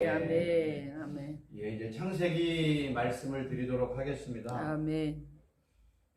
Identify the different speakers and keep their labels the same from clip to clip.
Speaker 1: 아멘, 아멘,
Speaker 2: 예, 이제 창세기 말씀을 드리도록 하겠습니다.
Speaker 1: 아멘.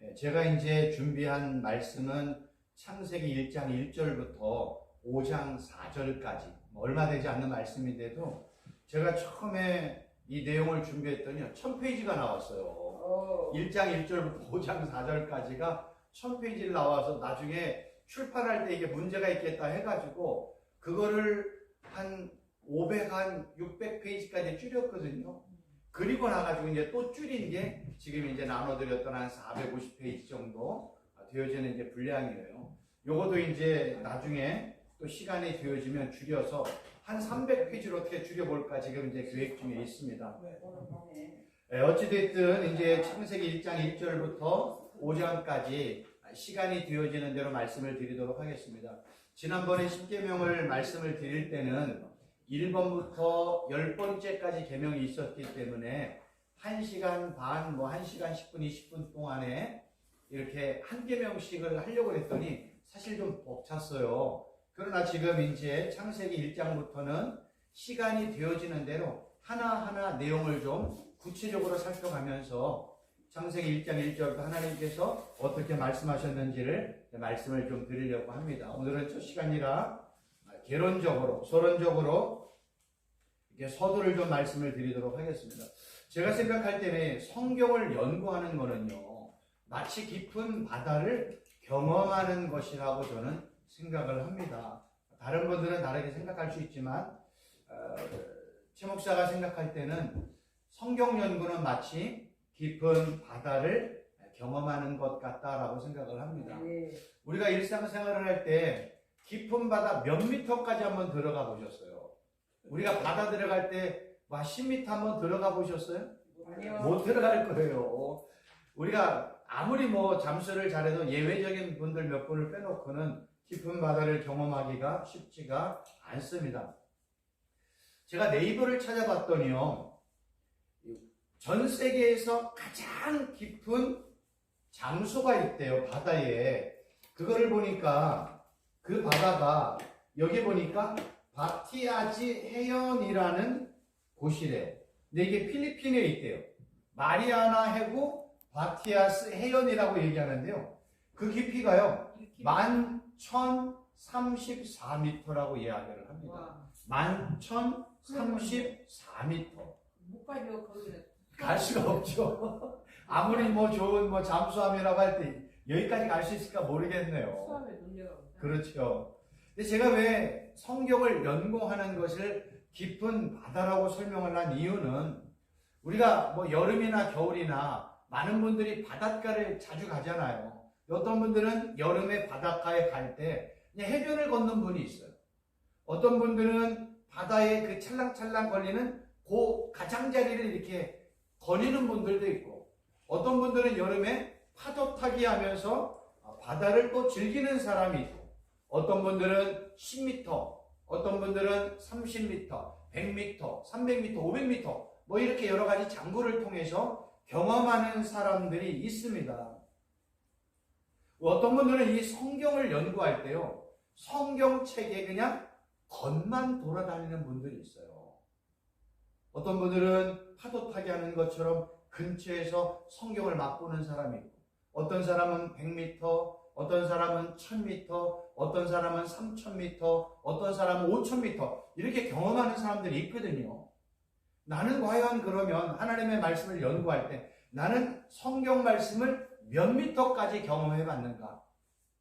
Speaker 2: 예, 제가 이제 준비한 말씀은 창세기 1장 1절부터 5장 4절까지 얼마 되지 않는 말씀인데도 제가 처음에 이 내용을 준비했더니 1000페이지가 나왔어요. 1장 1절부터 5장 4절까지가 1000페이지를 나와서 나중에 출판할 때 이게 문제가 있겠다 해가지고 그거를 한 600페이지까지 줄였거든요. 그리고 나가지고 이제 또 줄인 게 지금 이제 나눠드렸던 한 450페이지 정도 되어지는 이제 분량이에요. 요것도 이제 나중에 또 시간이 되어지면 줄여서 한 300페이지로 어떻게 줄여볼까 지금 이제 계획 중에 있습니다. 어찌됐든 이제 창세기 1장 1절부터 5장까지 시간이 되어지는 대로 말씀을 드리도록 하겠습니다. 지난번에 10계명을 말씀을 드릴 때는 1번부터 10번째까지 계명이 있었기 때문에 1시간 반, 1시간 10분, 20분 동안에 이렇게 한 계명씩을 하려고 했더니 사실 좀 벅찼어요. 그러나 지금 이제 창세기 1장부터는 시간이 되어지는 대로 하나하나 내용을 좀 구체적으로 살펴가면서 창세기 1장 1절부터 하나님께서 어떻게 말씀하셨는지를 말씀을 좀 드리려고 합니다. 오늘은 첫 시간이라 개론적으로, 서론적으로 이렇게 서두를 좀 말씀을 드리도록 하겠습니다. 제가 생각할 때는 성경을 연구하는 거는요, 마치 깊은 바다를 경험하는 것이라고 저는 생각을 합니다. 다른 분들은 다르게 생각할 수 있지만 최 목사가 생각할 때는 성경 연구는 마치 깊은 바다를 경험하는 것 같다라고 생각을 합니다. 우리가 일상생활을 할 때 깊은 바다 몇 미터까지 한번 들어가 보셨어요? 우리가 바다 들어갈 때 10m 한번 들어가 보셨어요?
Speaker 1: 아니요.
Speaker 2: 못 들어갈 거예요. 우리가 아무리 잠수를 잘해도 예외적인 분들 몇 분을 빼놓고는 깊은 바다를 경험하기가 쉽지가 않습니다. 제가 네이버를 찾아봤더니요, 전 세계에서 가장 깊은 장소가 있대요, 바다에. 그거를 보니까 그 바다가 여기 보니까 바티아지 해연이라는 곳이래요. 근데 이게 필리핀에 있대요. 마리아나 해구 바티아스 해연이라고 얘기하는데요. 그 깊이가요 11,034m라고 이야기를 합니다. 11,034m.
Speaker 1: 못 가죠, 거기는.
Speaker 2: 갈 수가 없죠. 아무리 좋은 잠수함이라고 할 때 여기까지 갈 수 있을까 모르겠네요.
Speaker 1: 수압에 문제가 없다.
Speaker 2: 그렇죠. 근데 제가 왜 성경을 연구하는 것을 깊은 바다라고 설명을 한 이유는 우리가 여름이나 겨울이나 많은 분들이 바닷가를 자주 가잖아요. 어떤 분들은 여름에 바닷가에 갈 때 해변을 걷는 분이 있어요. 어떤 분들은 바다에 그 찰랑찰랑 걸리는 그 가장자리를 이렇게 거니는 분들도 있고, 어떤 분들은 여름에 파도 타기 하면서 바다를 또 즐기는 사람이 있고, 어떤 분들은 10m, 어떤 분들은 30m, 100m, 300m, 500m 이렇게 여러 가지 장구를 통해서 경험하는 사람들이 있습니다. 어떤 분들은 이 성경을 연구할 때요, 성경책에 그냥 겉만 돌아다니는 분들이 있어요. 어떤 분들은 파도 타기 하는 것처럼 근처에서 성경을 맛보는 사람이 있고, 어떤 사람은 100m, 어떤 사람은 1000m, 어떤 사람은 3000m, 어떤 사람은 5000m 이렇게 경험하는 사람들이 있거든요. 나는 과연 그러면 하나님의 말씀을 연구할 때 나는 성경 말씀을 몇 미터까지 경험해 봤는가?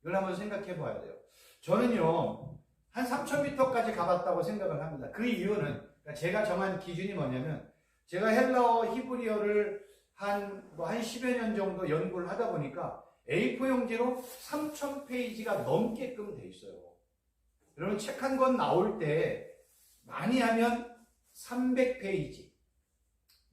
Speaker 2: 이걸 한번 생각해 봐야 돼요. 저는요, 한 3000m까지 가봤다고 생각을 합니다. 그 이유는 제가 정한 기준이 뭐냐면, 제가 헬라어 히브리어를 한 10여 년 정도 연구를 하다 보니까 A4 용지로 3000페이지가 넘게끔 돼 있어요. 여러분, 책 한 권 나올 때 많이 하면 300페이지,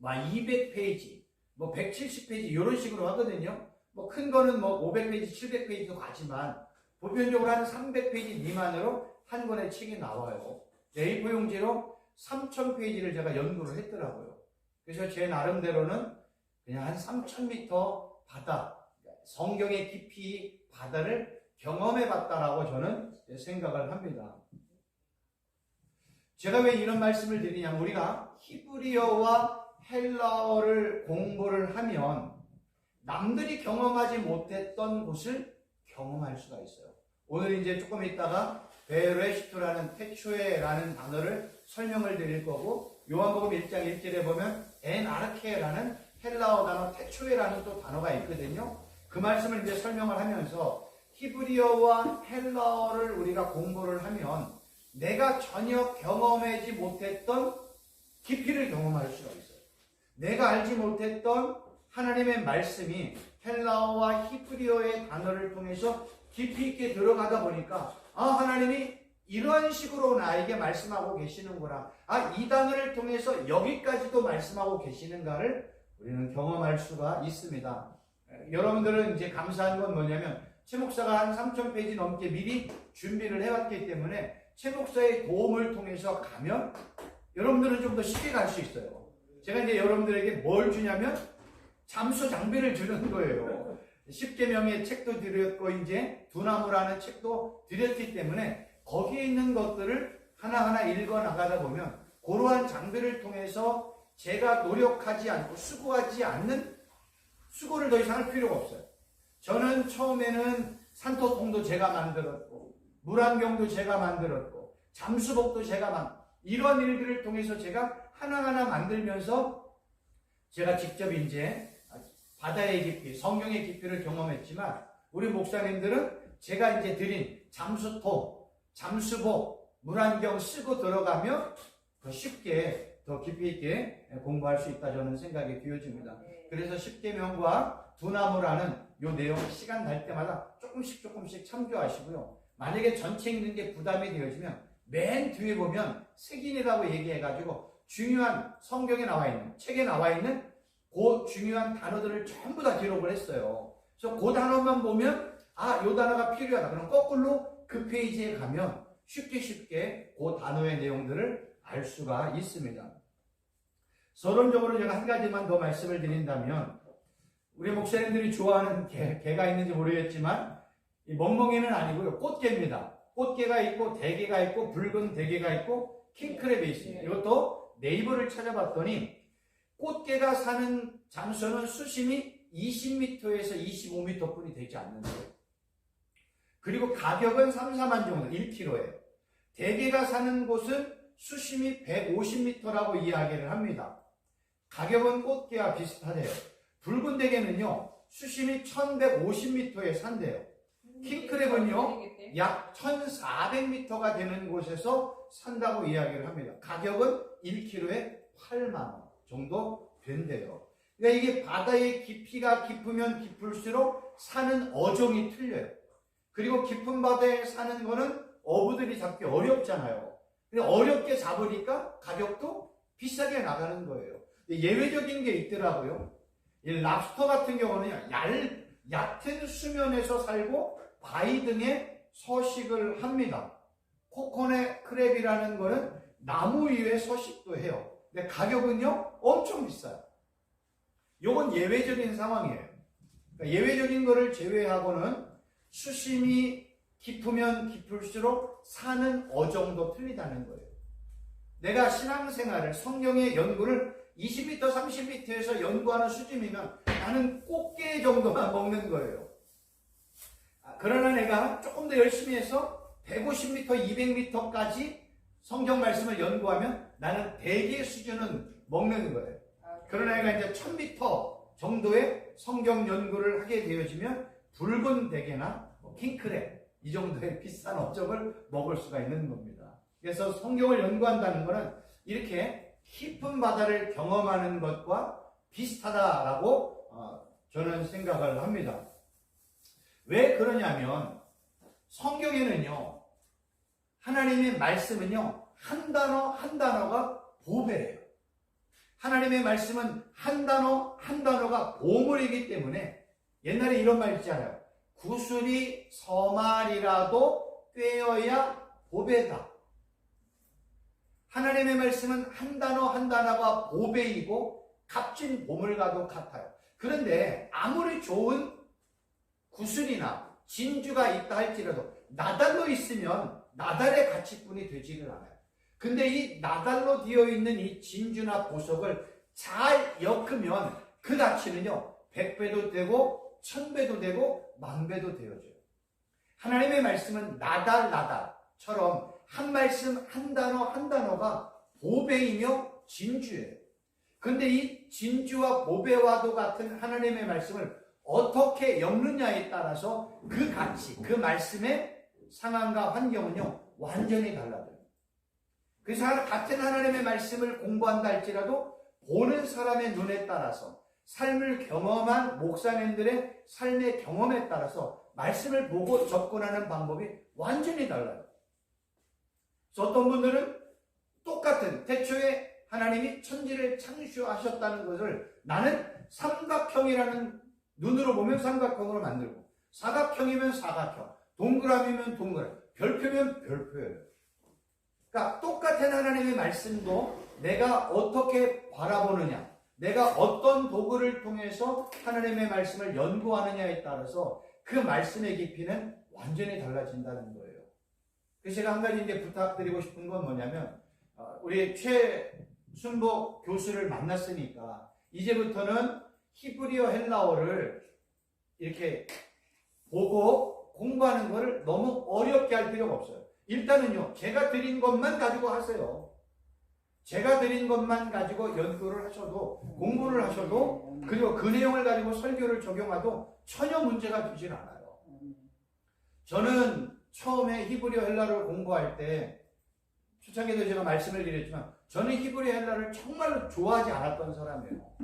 Speaker 2: 200페이지, 170페이지 이런 식으로 하거든요. 큰 거는 500페이지, 700페이지도 가지만 보편적으로 한 300페이지 미만으로 한 권의 책이 나와요. A4 용지로 3000페이지를 제가 연구를 했더라고요. 그래서 제 나름대로는 그냥 한 3000m 바다, 성경의 깊이 바다를 경험해 봤다라고 저는 생각을 합니다. 제가 왜 이런 말씀을 드리냐면 우리가 히브리어와 헬라어를 공부를 하면 남들이 경험하지 못했던 곳을 경험할 수가 있어요. 오늘 이제 조금 있다가 베레시트라는 태초에라는 단어를 설명을 드릴 거고, 요한복음 1장 1절에 보면 엔아르케라는 헬라어 단어 태초에라는 또 단어가 있거든요. 그 말씀을 이제 설명을 하면서 히브리어와 헬라어를 우리가 공부를 하면 내가 전혀 경험하지 못했던 깊이를 경험할 수가 있어요. 내가 알지 못했던 하나님의 말씀이 헬라어와 히브리어의 단어를 통해서 깊이 있게 들어가다 보니까 하나님이 이런 식으로 나에게 말씀하고 계시는구나. 이 단어를 통해서 여기까지도 말씀하고 계시는가를 우리는 경험할 수가 있습니다. 여러분들은 이제 감사한 건 뭐냐면 최 목사가 한 3,000페이지 넘게 미리 준비를 해왔기 때문에 최 목사의 도움을 통해서 가면 여러분들은 좀 더 쉽게 갈 수 있어요. 제가 이제 여러분들에게 뭘 주냐면 잠수 장비를 주는 거예요. 10계명의 책도 드렸고 이제 두나무라는 책도 드렸기 때문에 거기에 있는 것들을 하나하나 읽어 나가다 보면 그러한 장비를 통해서 제가 노력하지 않고 수고하지 않는 수고를 더 이상 할 필요가 없어요. 저는 처음에는 산토통도 제가 만들었고 물안경도 제가 만들었고 잠수복도 제가 이런 일들을 통해서 제가 하나하나 만들면서 제가 직접 이제 바다의 깊이, 성경의 깊이를 경험했지만 우리 목사님들은 제가 이제 드린 잠수통, 잠수복, 물안경 쓰고 들어가면 더 쉽게, 더 깊이 있게 공부할 수 있다 저는 생각이 되어집니다. 그래서 10계명과 두나무라는 요 내용 시간 날 때마다 조금씩 참조하시고요. 만약에 전체 읽는 게 부담이 되어지면 맨 뒤에 보면 색인이라고 얘기해가지고 중요한 성경에 나와 있는, 책에 나와 있는 그 중요한 단어들을 전부 다 기록을 했어요. 그래서 그 단어만 보면 요 단어가 필요하다. 그럼 거꾸로 그 페이지에 가면 쉽게 그 단어의 내용들을 알 수가 있습니다. 서론적으로 제가 한 가지만 더 말씀을 드린다면 우리 목사님들이 좋아하는 개가 있는지 모르겠지만 이 멍멍이는 아니고요. 꽃게입니다. 꽃게가 있고 대게가 있고 붉은 대게가 있고 킹크랩이 있습니다. 이것도 네이버를 찾아봤더니 꽃게가 사는 장소는 수심이 20m에서 25m 뿐이 되지 않는데요. 그리고 가격은 3, 4만 정도, 1kg예요. 대게가 사는 곳은 수심이 150m라고 이야기를 합니다. 가격은 꽃게와 비슷하대요. 붉은 대게는요, 수심이 1150m에 산대요. 킹크랩은요, 약 1400m가 되는 곳에서 산다고 이야기를 합니다. 가격은 1kg에 8만원 정도 된대요. 그러니까 이게 바다의 깊이가 깊으면 깊을수록 사는 어종이 틀려요. 그리고 깊은 바다에 사는 거는 어부들이 잡기 어렵잖아요. 어렵게 잡으니까 가격도 비싸게 나가는 거예요. 예외적인 게 있더라고요. 이 랍스터 같은 경우는 얕은 수면에서 살고 바위 등에 서식을 합니다. 코코넛 크랩이라는 거는 나무 위에 서식도 해요. 근데 가격은요 엄청 비싸요. 요건 예외적인 상황이에요. 그러니까 예외적인 거를 제외하고는 수심이 깊으면 깊을수록 사는 어종도 틀리다는 거예요. 내가 신앙생활을, 성경의 연구를 20m, 30m에서 연구하는 수준이면 나는 꽃게 정도만 먹는 거예요. 그러나 내가 조금 더 열심히 해서 150m, 200m까지 성경 말씀을 연구하면 나는 대개 수준은 먹는 거예요. 그러나 내가 이제 1000m 정도의 성경 연구를 하게 되어지면 붉은 대게나 킹크랩 이 정도의 비싼 어종을 먹을 수가 있는 겁니다. 그래서 성경을 연구한다는 것은 이렇게 깊은 바다를 경험하는 것과 비슷하다라고 저는 생각을 합니다. 왜 그러냐면 성경에는요, 하나님의 말씀은요, 한 단어 한 단어가 보배예요. 하나님의 말씀은 한 단어 한 단어가 보물이기 때문에 옛날에 이런 말 있잖아요. 구슬이 서말이라도 꿰어야 보배다. 하나님의 말씀은 한 단어 한 단어가 보배이고 값진 보물과도 같아요. 그런데 아무리 좋은 구슬이나 진주가 있다 할지라도 나달로 있으면 나달의 가치뿐이 되지를 않아요. 근데 이 나달로 되어 있는 이 진주나 보석을 잘 엮으면 그 가치는요 100배도 되고 1000배도 되고 10,000배도 되어져요. 하나님의 말씀은 나달처럼 한 말씀 한 단어 한 단어가 보배이며 진주예요. 근데 이 진주와 보배와도 같은 하나님의 말씀을 어떻게 엮느냐에 따라서 그 가치, 그 말씀의 상황과 환경은요 완전히 달라져요. 그래서 같은 하나님의 말씀을 공부한다 할지라도 보는 사람의 눈에 따라서 삶을 경험한 목사님들의 삶의 경험에 따라서 말씀을 보고 접근하는 방법이 완전히 달라요. 그래서 어떤 분들은 똑같은 태초에 하나님이 천지를 창조하셨다는 것을 나는 삼각형이라는 눈으로 보면 삼각형으로 만들고 사각형이면 사각형, 동그라미면 동그라미, 별표면 별표예요. 그러니까 똑같은 하나님의 말씀도 내가 어떻게 바라보느냐, 내가 어떤 도구를 통해서 하나님의 말씀을 연구하느냐에 따라서 그 말씀의 깊이는 완전히 달라진다는 거예요. 그래서 제가 한 가지 이제 부탁드리고 싶은 건 뭐냐면, 우리 최순복 교수를 만났으니까 이제부터는 히브리어 헬라어를 이렇게 보고 공부하는 것을 너무 어렵게 할 필요가 없어요. 일단은요, 제가 드린 것만 가지고 하세요. 제가 드린 것만 가지고 연구를 하셔도, 공부를 하셔도, 그리고 그 내용을 가지고 설교를 적용해도 전혀 문제가 되질 않아요. 저는 처음에 히브리어 헬라를 공부할 때, 초창기에도 제가 말씀을 드렸지만, 저는 히브리어 헬라를 정말로 좋아하지 않았던 사람이에요.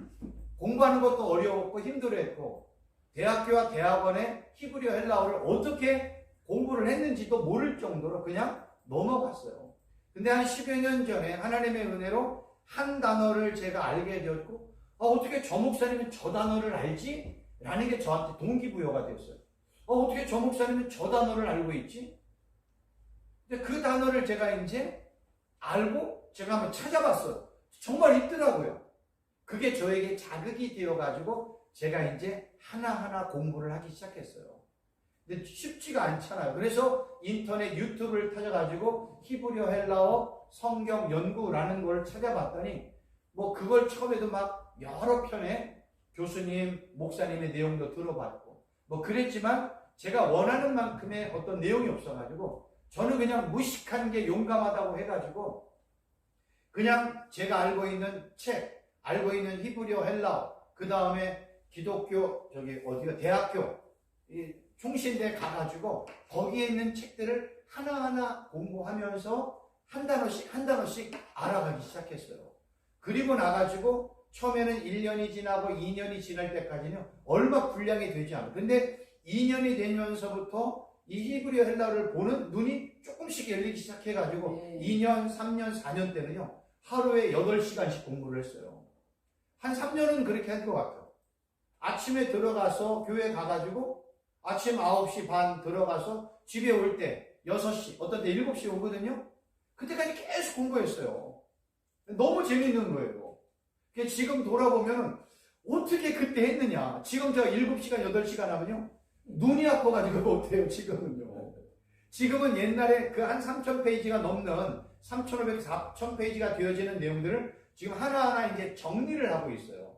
Speaker 2: 공부하는 것도 어려웠고 힘들어했고, 대학교와 대학원에 히브리어 헬라어를 어떻게 공부를 했는지도 모를 정도로 그냥 넘어갔어요. 근데 한 10여 년 전에 하나님의 은혜로 한 단어를 제가 알게 되었고, 어떻게 저 목사님은 저 단어를 알지? 라는 게 저한테 동기부여가 되었어요. 어떻게 저 목사님은 저 단어를 알고 있지? 근데 그 단어를 제가 이제 알고 제가 한번 찾아봤어요. 정말 있더라고요. 그게 저에게 자극이 되어가지고 제가 이제 하나하나 공부를 하기 시작했어요. 근데 쉽지가 않잖아요. 그래서 인터넷 유튜브를 찾아가지고 히브리어 헬라어 성경 연구라는 걸 찾아봤더니 뭐 그걸 처음에도 막 여러 편의 교수님, 목사님의 내용도 들어봤고 뭐 그랬지만 제가 원하는 만큼의 어떤 내용이 없어가지고 저는 그냥 무식한 게 용감하다고 해가지고 그냥 제가 알고 있는 책, 알고 있는 히브리어 헬라어, 그 다음에 기독교 대학교 총신대에 가가지고 거기에 있는 책들을 하나하나 공부하면서 한 단어씩 알아가기 시작했어요. 그리고 나가지고 처음에는 1년이 지나고 2년이 지날 때까지는 얼마 분량이 되지 않아요. 근데 2년이 되면서부터 이 히브리어 헬라어를 보는 눈이 조금씩 열리기 시작해가지고 2년, 3년, 4년 때는요 하루에 8시간씩 공부를 했어요. 한 3년은 그렇게 한 것 같아요. 아침에 들어가서 교회 가가지고 아침 9시 반 들어가서 집에 올 때 6시, 어떤 때 7시 오거든요. 그때까지 계속 공부했어요. 너무 재밌는 거예요. 지금 돌아보면 어떻게 그때 했느냐. 지금 저 7시간, 8시간 하면요. 눈이 아파가지고 못해요, 지금은요. 지금은 옛날에 그 한 3,000페이지가 넘는 3,500, 4,000페이지가 되어지는 내용들을 지금 하나하나 이제 정리를 하고 있어요.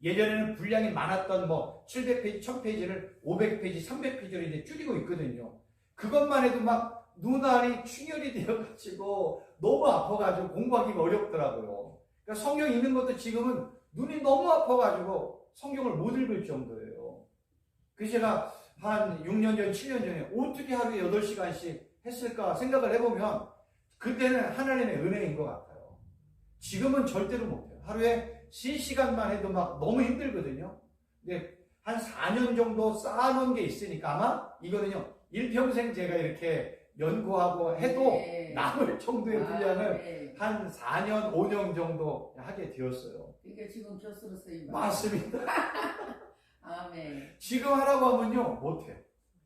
Speaker 2: 예전에는 분량이 많았던 700페이지, 1000페이지를 500페이지, 300페이지로 이제 줄이고 있거든요. 그것만 해도 막 눈알이 충혈이 되어가지고 너무 아파가지고 공부하기가 어렵더라고요. 그러니까 성경 읽는 것도 지금은 눈이 너무 아파가지고 성경을 못 읽을 정도예요. 그래서 제가 한 6년 전, 7년 전에 어떻게 하루에 8시간씩 했을까 생각을 해보면 그때는 하나님의 은혜인 것 같아요. 지금은 절대로 못해요. 하루에 3시간만 해도 막 너무 힘들거든요. 근데 한 4년 정도 쌓아놓은 게 있으니까 아마 이거는요, 일평생 제가 이렇게 연구하고 해도 남을 정도의 분량을 한 4년, 5년 정도 하게 되었어요.
Speaker 1: 그러니까 지금 교수로서의
Speaker 2: 맞습니다.
Speaker 1: 아멘.
Speaker 2: 지금 하라고 하면요, 못해요.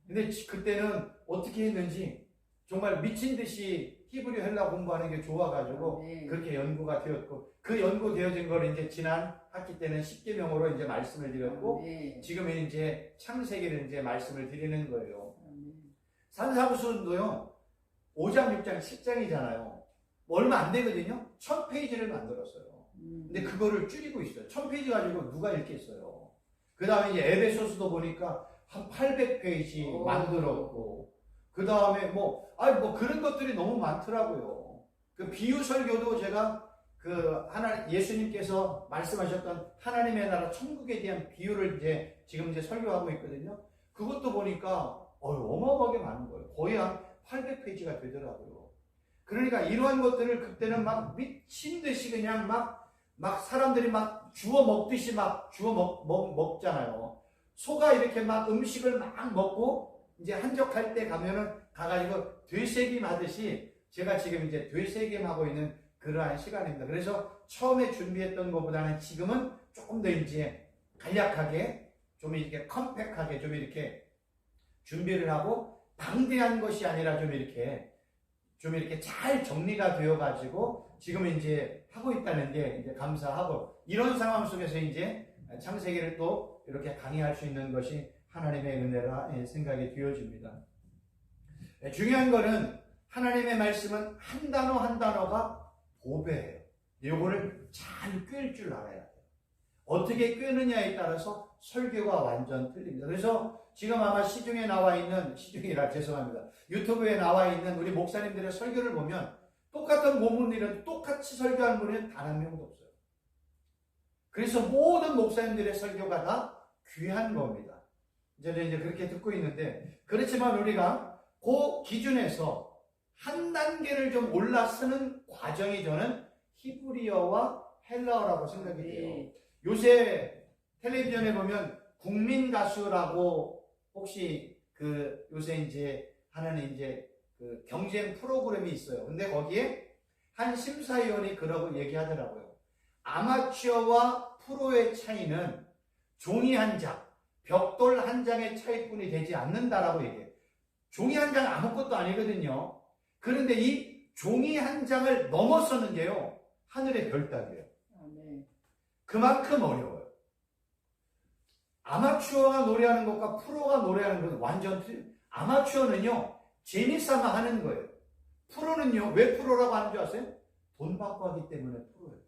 Speaker 2: 근데 그때는 어떻게 했는지 정말 미친 듯이 히브리어 헬라 공부하는 게 좋아가지고 그렇게 연구가 되었고 그 연구되어진 걸 이제 지난 학기 때는 10계명으로 이제 말씀을 드렸고 지금은 이제 창세기를 이제 말씀을 드리는 거예요. 산사무순도요 5장, 6장, 7장이잖아요. 뭐 얼마 안 되거든요. 1000페이지를 만들었어요. 근데 그거를 줄이고 있어요. 1000페이지 가지고 누가 읽겠어요. 그 다음에 이제 에베소서도 보니까 한 800페이지 만들었고, 그 다음에 뭐 그런 것들이 너무 많더라고요. 그 비유 설교도 제가 예수님께서 말씀하셨던 하나님의 나라 천국에 대한 비유를 지금 설교하고 있거든요. 그것도 보니까 어마어마하게 많은 거예요. 거의 한 800페이지가 되더라고요. 그러니까 이러한 것들을 그때는 막 미친 듯이 그냥 막 사람들이 막 주워 먹듯이 막 주워 먹잖아요. 소가 이렇게 막 음식을 막 먹고 이제 한적할 때 가가지고 되새김 하듯이 제가 지금 이제 되새김하고 있는 그러한 시간입니다. 그래서 처음에 준비했던 것보다는 지금은 조금 더 이제 간략하게 좀 이렇게 컴팩하게 좀 이렇게 준비를 하고 방대한 것이 아니라 좀 이렇게 잘 정리가 되어가지고 지금 이제 하고 있다는 게 이제 감사하고 이런 상황 속에서 이제 창세기를 또 이렇게 강의할 수 있는 것이 하나님의 은혜라 생각이 되어집니다. 중요한 거는 하나님의 말씀은 한 단어 한 단어가 보배예요. 이거를 잘 꿰을 줄 알아야 돼요. 어떻게 꿰느냐에 따라서 설교가 완전 틀립니다. 그래서 지금 아마 유튜브에 나와 있는 우리 목사님들의 설교를 보면 똑같은 본문들은 똑같이 설교하는 분은 단 한 명도 없어요. 그래서 모든 목사님들의 설교가 다 귀한 겁니다. 저는 이제 그렇게 듣고 있는데, 그렇지만 우리가 그 기준에서 한 단계를 좀 올라서는 과정이 저는 히브리어와 헬라어라고 생각이 돼요. 요새 텔레비전에 보면 국민 가수라고 혹시 요새 이제 하는 이제 경쟁 프로그램이 있어요. 근데 거기에 한 심사위원이 그러고 얘기하더라고요. 아마추어와 프로의 차이는 종이 한 장, 벽돌 한 장의 차이뿐이 되지 않는다라고 얘기해요. 종이 한 장 아무것도 아니거든요. 그런데 이 종이 한 장을 넘어서는 게요, 하늘의 별 따기예요. 그만큼 어려워요. 아마추어가 노래하는 것과 프로가 노래하는 것은 완전 틀려요. 아마추어는요, 재미삼아 하는 거예요. 프로는요, 왜 프로라고 하는 줄 아세요? 돈 받고 하기 때문에 프로예요.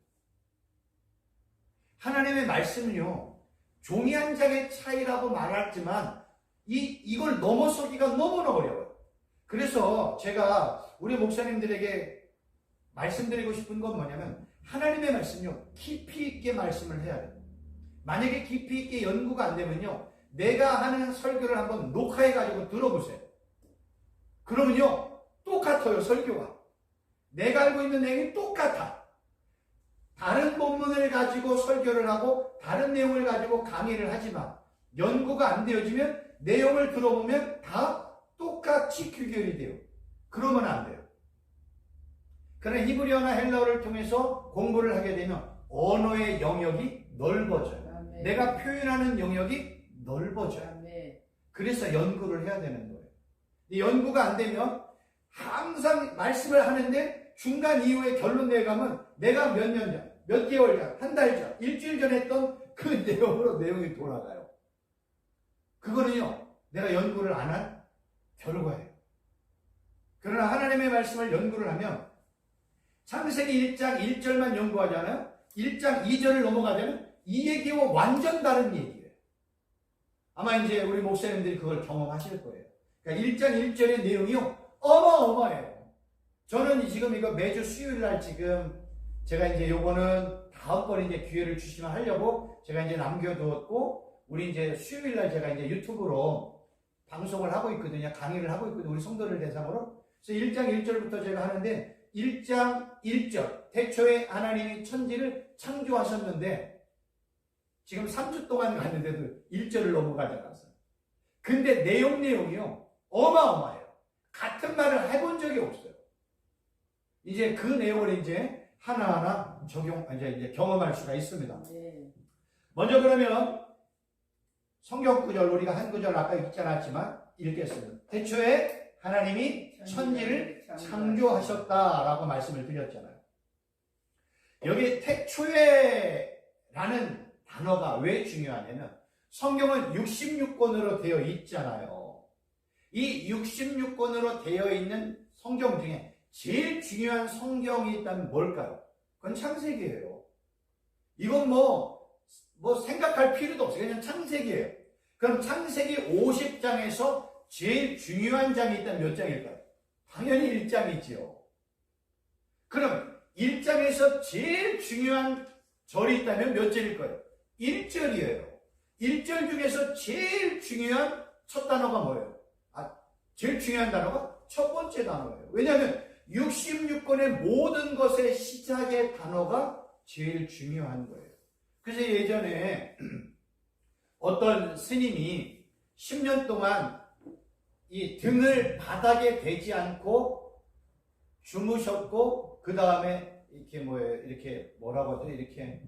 Speaker 2: 하나님의 말씀은요, 종이 한 장의 차이라고 말하지만 이걸 넘어서기가 너무나 어려워요. 그래서 제가 우리 목사님들에게 말씀드리고 싶은 건 뭐냐면, 하나님의 말씀은요, 깊이 있게 말씀을 해야 돼요. 만약에 깊이 있게 연구가 안 되면요, 내가 하는 설교를 한번 녹화해가지고 들어보세요. 그러면요, 똑같아요, 설교가. 내가 알고 있는 내용이 똑같아. 다른 본문을 가지고 설교를 하고 다른 내용을 가지고 강의를 하지만 연구가 안 되어지면 내용을 들어보면 다 똑같이 귀결이 돼요. 그러면 안 돼요. 그러나 히브리어나 헬라어를 통해서 공부를 하게 되면 언어의 영역이 넓어져요. 아멘. 내가 표현하는 영역이 넓어져요. 아멘. 그래서 연구를 해야 되는 거예요. 연구가 안 되면 항상 말씀을 하는데 중간 이후에 결론 내가면 내가 몇 년 전, 몇 개월 전, 한 달 전, 일주일 전 했던 그 내용으로 내용이 돌아가요. 그거는요, 내가 연구를 안 한 결과예요. 그러나 하나님의 말씀을 연구를 하면 창세기 1장 1절만 연구하잖아요. 1장 2절을 넘어가자면 이 얘기와 완전 다른 얘기예요. 아마 이제 우리 목사님들이 그걸 경험하실 거예요. 그러니까 1장 1절의 내용이요, 어마어마해요. 저는 지금 이거 매주 수요일 날 지금 제가 이제 요거는 다음번에 이제 기회를 주시면 하려고 제가 이제 남겨두었고, 우리 이제 수요일 날 제가 이제 유튜브로 방송을 하고 있거든요. 강의를 하고 있거든요. 우리 성도를 대상으로. 그래서 1장 1절부터 제가 하는데, 1장 1절, 태초에 하나님이 천지를 창조하셨는데, 지금 3주 동안 갔는데도 1절을 넘어가지 않았어요. 근데 내용이요, 어마어마해요. 같은 말을 해본 적이 없어요. 이제 그 내용을 이제 하나하나 이제 경험할 수가 있습니다. 네. 먼저 그러면 성경 구절, 우리가 한 구절 아까 읽지 않았지만 읽겠습니다. 태초에 하나님이 천지를 창조하셨다라고 말씀을 드렸잖아요. 여기 태초에라는 단어가 왜 중요하냐면, 성경은 66권으로 되어 있잖아요. 이 66권으로 되어 있는 성경 중에 제일 중요한 성경이 있다면 뭘까요? 그건 창세기예요. 이건 뭐 생각할 필요도 없어요. 그냥 창세기예요. 그럼 창세기 50장에서 제일 중요한 장이 있다면 몇 장일까요? 당연히 1장이지요. 그럼 1장에서 제일 중요한 절이 있다면 몇 절일 거예요? 1절이에요. 1절 중에서 제일 중요한 첫 단어가 뭐예요? 제일 중요한 단어가 첫 번째 단어예요. 왜냐하면 66권의 모든 것의 시작의 단어가 제일 중요한 거예요. 그래서 예전에 어떤 스님이 10년 동안 이 등을 바닥에 대지 않고 주무셨고, 그 다음에 이렇게 뭐라고 하죠? 이렇게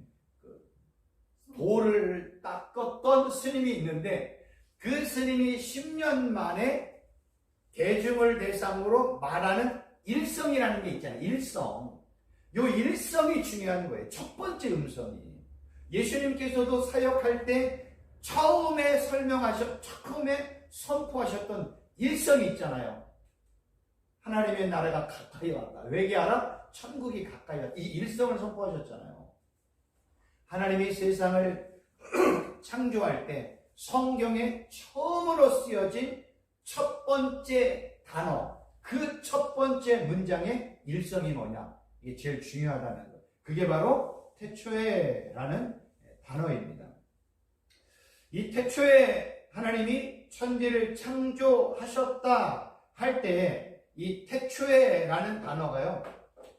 Speaker 2: 돌을 닦았던 스님이 있는데, 그 스님이 10년 만에 대중을 대상으로 말하는 일성이라는 게 있잖아요. 일성. 요 일성이 중요한 거예요. 첫 번째 음성이. 예수님께서도 사역할 때 처음에 처음에 선포하셨던 일성이 있잖아요. 하나님의 나라가 가까이 왔다. 회개하라. 천국이 가까이 왔다. 이 일성을 선포하셨잖아요. 하나님이 세상을 창조할 때 성경에 처음으로 쓰여진 첫 번째 단어, 그 첫 번째 문장의 일성이 뭐냐? 이게 제일 중요하다는 거. 그게 바로 태초에라는 단어입니다. 이 태초에 하나님이 천지를 창조하셨다 할 때 이 태초에라는 단어가요,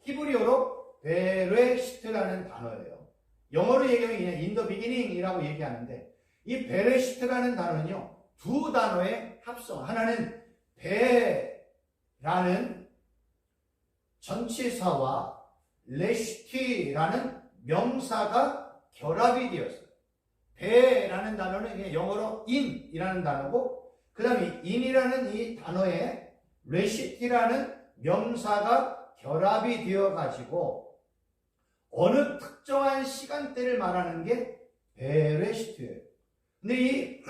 Speaker 2: 히브리어로 베레시트라는 단어예요. 영어로 얘기하면 그냥 in the beginning이라고 얘기하는데, 이 베레시트라는 단어는요, 두 단어의 합성. 하나는 베라는 전치사와 레시티라는 명사가 결합이 되었어요. 베라는 단어는 그냥 영어로 in이라는 단어고, 그 다음에 in이라는 이 단어에 레시티라는 명사가 결합이 되어가지고 어느 특정한 시간대를 말하는 게 베레시트예요. 근데 이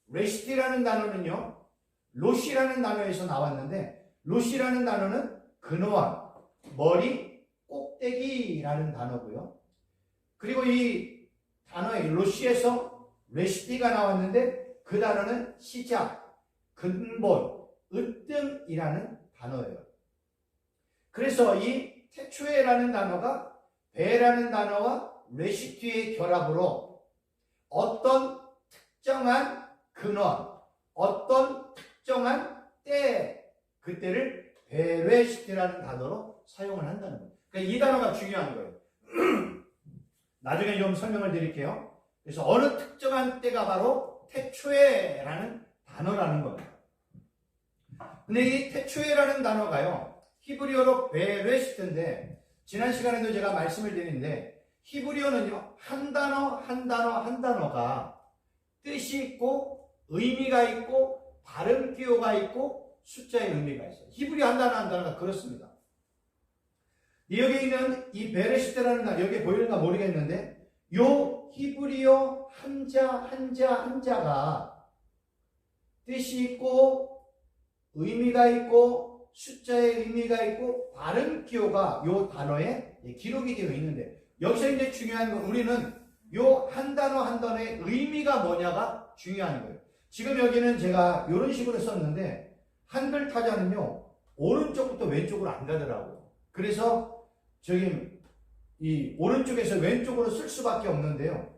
Speaker 2: 레시티라는 단어는요, 로시라는 단어에서 나왔는데, 로시라는 단어는 근원, 머리, 꼭대기라는 단어고요. 그리고 이 단어의 로시에서 레시티가 나왔는데, 그 단어는 시작, 근본, 으뜸이라는 단어예요. 그래서 이 태초에라는 단어가 베라는 단어와 레시티의 결합으로 어떤 특정한 근원, 어떤 특정한 때, 그때를 베레시티라는 단어로 사용을 한다는 거예요. 그러니까 이 단어가 중요한 거예요. 나중에 좀 설명을 드릴게요. 그래서 어느 특정한 때가 바로 태초에라는 단어라는 겁니다. 근데 이 태초에라는 단어가요, 히브리어로 베레시트인데, 지난 시간에도 제가 말씀을 드렸는데, 히브리어는요, 한 단어가 뜻이 있고, 의미가 있고, 발음 기호가 있고, 숫자의 의미가 있어요. 히브리어 한 단어가 그렇습니다. 여기 있는 이 베레시트라는 단어, 여기 보이는가 모르겠는데, 요 히브리어 한자가 뜻이 있고, 의미가 있고, 숫자의 의미가 있고, 발음 기호가 요 단어에 기록이 되어 있는데, 여기서 이제 중요한 건, 우리는 요 한 단어의 의미가 뭐냐가 중요한 거예요. 지금 여기는 제가 이런 식으로 썼는데, 한글 타자는요, 오른쪽부터 왼쪽으로 안 가더라고요. 그래서 이 오른쪽에서 왼쪽으로 쓸 수밖에 없는데요,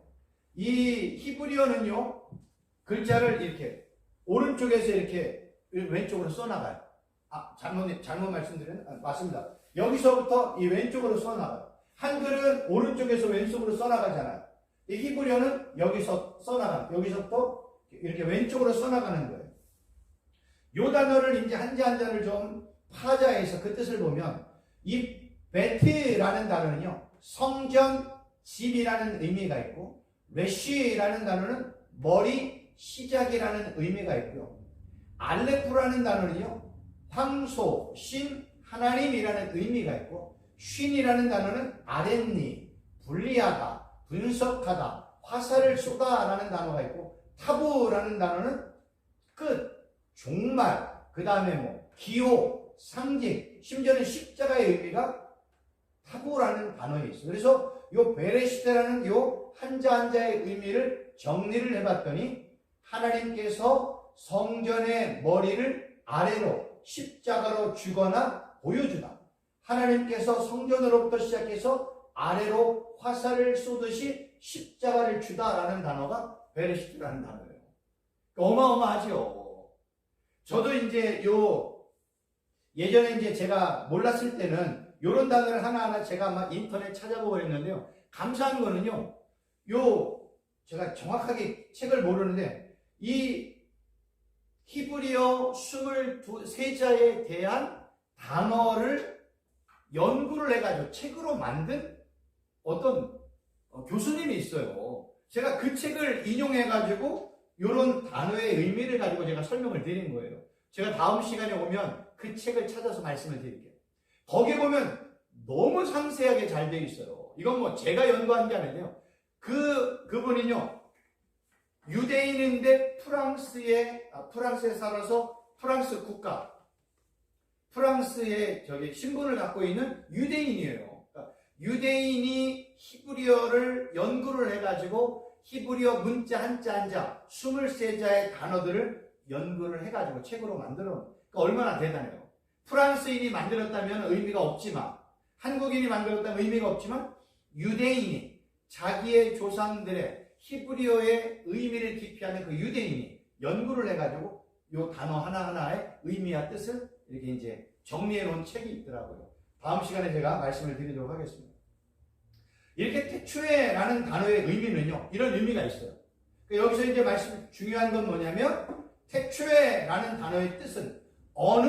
Speaker 2: 이 히브리어는요, 글자를 이렇게 오른쪽에서 이렇게 왼쪽으로 써나가요. 잘못 말씀드렸나? 맞습니다. 여기서부터 이 왼쪽으로 써나가요. 한글은 오른쪽에서 왼쪽으로 써나가잖아요. 이 히브리어는 여기서 써나가요. 여기서부터 이렇게 왼쪽으로 써나가는 거예요. 요 단어를 이제 한자를 좀 파자해서 그 뜻을 보면, 이 베트라는 단어는요, 성전, 집이라는 의미가 있고, 레쉬라는 단어는 머리, 시작이라는 의미가 있고요. 알레프라는 단어는요, 황소, 신, 하나님이라는 의미가 있고, 쉰이라는 단어는 아랫니, 분리하다, 분석하다, 화살을 쏘다라는 단어가 있고, 타부라는 단어는 끝, 종말, 그 다음에 기호, 상징, 심지어는 십자가의 의미가 타고라는 단어에 있어요. 그래서 요 베레시테라는 요 한자 한자의 의미를 정리를 해봤더니 하나님께서 성전의 머리를 아래로 십자가로 주거나 보여주다. 하나님께서 성전으로부터 시작해서 아래로 화살을 쏘듯이 십자가를 주다라는 단어가 베레시트라는 단어예요. 어마어마하죠. 저도 이제 예전에 이제 제가 몰랐을 때는 요런 단어를 하나하나 제가 막 인터넷 찾아보고 그랬는데요. 감사한 거는요. 제가 정확하게 책을 모르는데 이 히브리어 23자에 대한 단어를 연구를 해가지고 책으로 만든 어떤 교수님이 있어요. 제가 그 책을 인용해가지고 이런 단어의 의미를 가지고 제가 설명을 드린 거예요. 제가 다음 시간에 오면 그 책을 찾아서 말씀을 드릴게요. 거기에 보면 너무 상세하게 잘 되어 있어요. 이건 뭐 제가 연구한 게 아니에요. 그분이요. 유대인인데 프랑스에 살아서 프랑스 국가, 프랑스의 신분을 갖고 있는 유대인이에요. 그러니까 유대인이 히브리어를 연구를 해가지고 히브리어 문자 한자 한자 23자의 단어들을 연구를 해가지고 책으로 만들어. 그러니까 얼마나 대단해요. 프랑스인이 만들었다면 의미가 없지만, 한국인이 만들었다면 의미가 없지만, 유대인이 자기의 조상들의 히브리어의 의미를 기피하는 그 유대인이 연구를 해가지고 이 단어 하나하나의 의미와 뜻을 이렇게 이제 정리해 놓은 책이 있더라고요. 다음 시간에 제가 말씀을 드리도록 하겠습니다. 이렇게 태초에라는 단어의 의미는요, 이런 의미가 있어요. 여기서 이제 중요한 건 뭐냐면, 태초에라는 단어의 뜻은 어느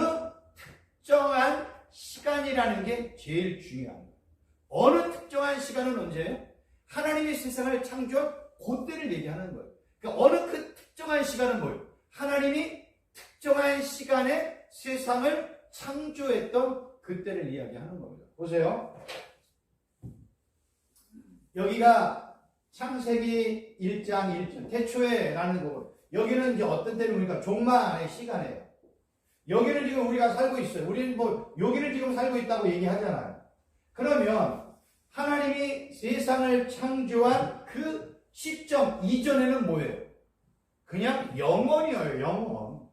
Speaker 2: 특정한 시간이라는 게 제일 중요합니다. 어느 특정한 시간은 언제예요? 하나님이 세상을 창조한 그때를 얘기하는 거예요. 그러니까 어느 그 특정한 시간은 뭐예요? 하나님이 특정한 시간에 세상을 창조했던 그때를 이야기하는 겁니다. 보세요. 여기가 창세기 1장 1절 태초에라는 거. 여기는 이제 어떤 때를 보니까 종말의 시간이에요. 여기를 지금 우리가 살고 있어요. 우리는 여기를 지금 살고 있다고 얘기하잖아요. 그러면 하나님이 세상을 창조한 그 시점 이전에는 뭐예요? 그냥 영원이에요.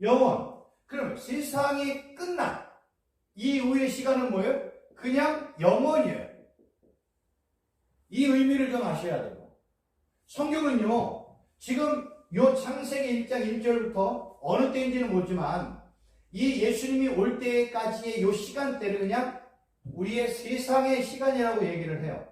Speaker 2: 영원. 그럼 세상이 끝난 이후의 시간은 뭐예요? 그냥 영원이에요. 이 의미를 좀 아셔야 돼요. 성경은요, 지금 요 창세기 1장 1절부터 어느 때인지는 모르지만 이 예수님이 올 때까지의 요 시간대를 그냥 우리의 세상의 시간이라고 얘기를 해요.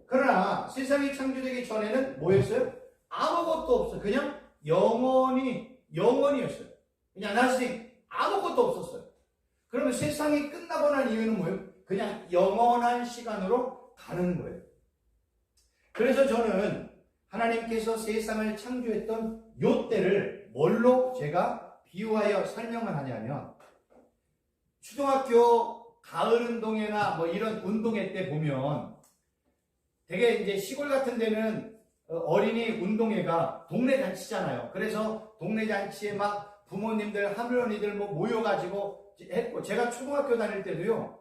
Speaker 2: 그러나 세상이 창조되기 전에는 뭐였어요? 아무것도 없어요. 그냥 영원이었어요. 그냥 나중에 아무것도 없었어요. 그러면 세상이 끝나고 난 이유는 뭐예요? 그냥 영원한 시간으로 가는 거예요. 그래서 저는 하나님께서 세상을 창조했던 요 때를 뭘로 제가 비유하여 설명을 하냐면, 초등학교 가을 운동회나 뭐 이런 운동회 때 보면 되게 이제 시골 같은 데는 어린이 운동회가 동네 잔치잖아요. 그래서 동네 잔치에 막 부모님들, 할머니들 뭐 모여가지고 했고, 제가 초등학교 다닐 때도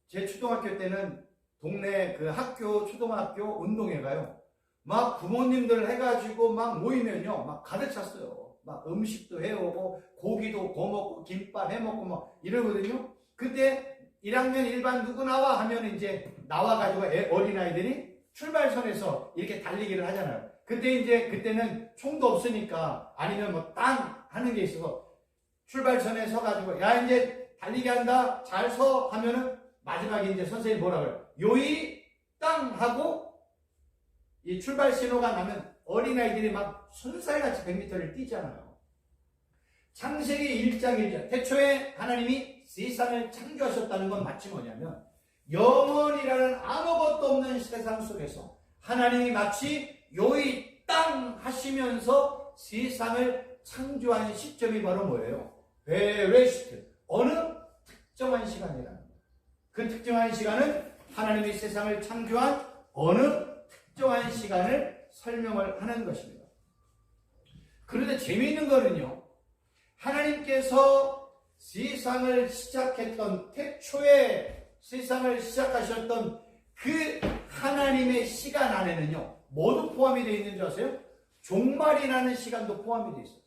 Speaker 2: 제 초등학교 때는 동네 그 학교, 초등학교 운동회가요. 막 부모님들 해가지고 막 모이면요. 막 가득 찼어요. 막 음식도 해오고, 고기도 구워먹고, 김밥 해먹고 막 이러거든요. 그때 1학년 일반 누구 나와? 하면 이제 나와가지고 어린아이들이 출발선에서 이렇게 달리기를 하잖아요. 그때는 총도 없으니까 아니면 뭐 땅 하는 게 있어서 출발선에 서가지고 야, 이제 달리기 한다. 잘 서 하면은 마지막에 이제 선생님이 뭐라 그래요? 요이 땅 하고 이 출발 신호가 나면 어린아이들이 막 손살같이 100m를 뛰잖아요. 창세기 1장 1절 태초에 하나님이 세상을 창조하셨다는 건 마치 뭐냐면, 영원이라는 아무것도 없는 세상 속에서 하나님이 마치 요이 땅 하시면서 세상을 창조한 시점이 바로 뭐예요? 베레시트. 어느 특정한 시간이라는 거예요. 그 특정한 시간은 하나님이 세상을 창조한 어느 특정한 시간을 설명을 하는 것입니다. 그런데 재미있는 거는요, 하나님께서 세상을 시작했던, 태초에 세상을 시작하셨던 그 하나님의 시간 안에는요, 뭐도 포함이 되어 있는 줄 아세요? 종말이라는 시간도 포함이 되어 있어요.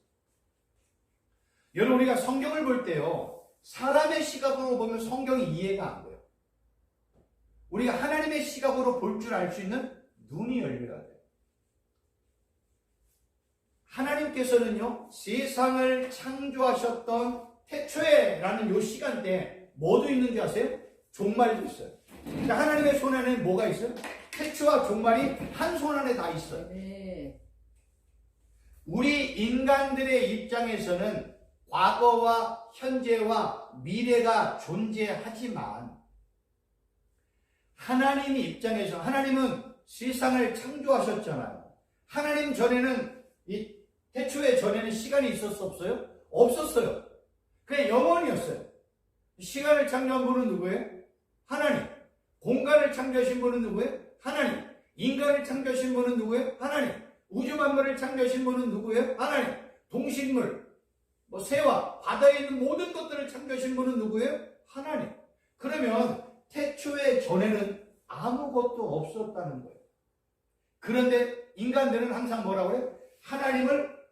Speaker 2: 여러분, 우리가 성경을 볼 때요, 사람의 시각으로 보면 성경이 이해가 안 돼요. 우리가 하나님의 시각으로 볼 줄 알 수 있는 눈이 열려야 돼요. 하나님께서는요, 세상을 창조하셨던 태초에라는 요 시간대에 뭐도 있는지 아세요? 종말도 있어요. 그러니까 하나님의 손 안에 뭐가 있어요? 태초와 종말이 한 손 안에 다 있어요.
Speaker 1: 네.
Speaker 2: 우리 인간들의 입장에서는 과거와 현재와 미래가 존재하지만 하나님 입장에서, 하나님은 세상을 창조하셨잖아요. 하나님 전에는, 이 태초에 전에는 시간이 있었어 없어요? 없었어요. 그냥 영원이었어요. 시간을 창조한 분은 누구예요? 하나님. 공간을 창조하신 분은 누구예요? 하나님. 인간을 창조하신 분은 누구예요? 하나님. 우주 만물을 창조하신 분은 누구예요? 하나님. 동식물, 새와 바다에 있는 모든 것들을 창조하신 분은 누구예요? 하나님. 그러면 태초에 전에는 아무것도 없었다는 거예요. 그런데 인간들은 항상 뭐라고 해요?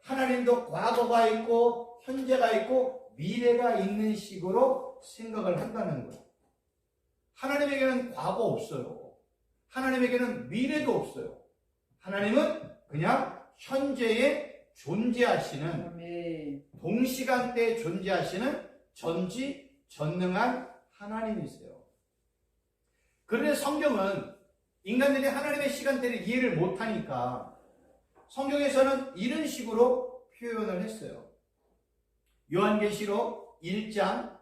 Speaker 2: 하나님도 과거가 있고 현재가 있고 미래가 있는 식으로 생각을 한다는 거예요. 하나님에게는 과거 없어요. 하나님에게는 미래도 없어요. 하나님은 그냥 현재에 존재하시는,
Speaker 1: 아멘.
Speaker 2: 동시간대에 존재하시는 전지전능한 하나님이세요. 그런데 성경은 인간들이 하나님의 시간대를 이해를 못하니까 성경에서는 이런 식으로 표현을 했어요. 요한계시록 1장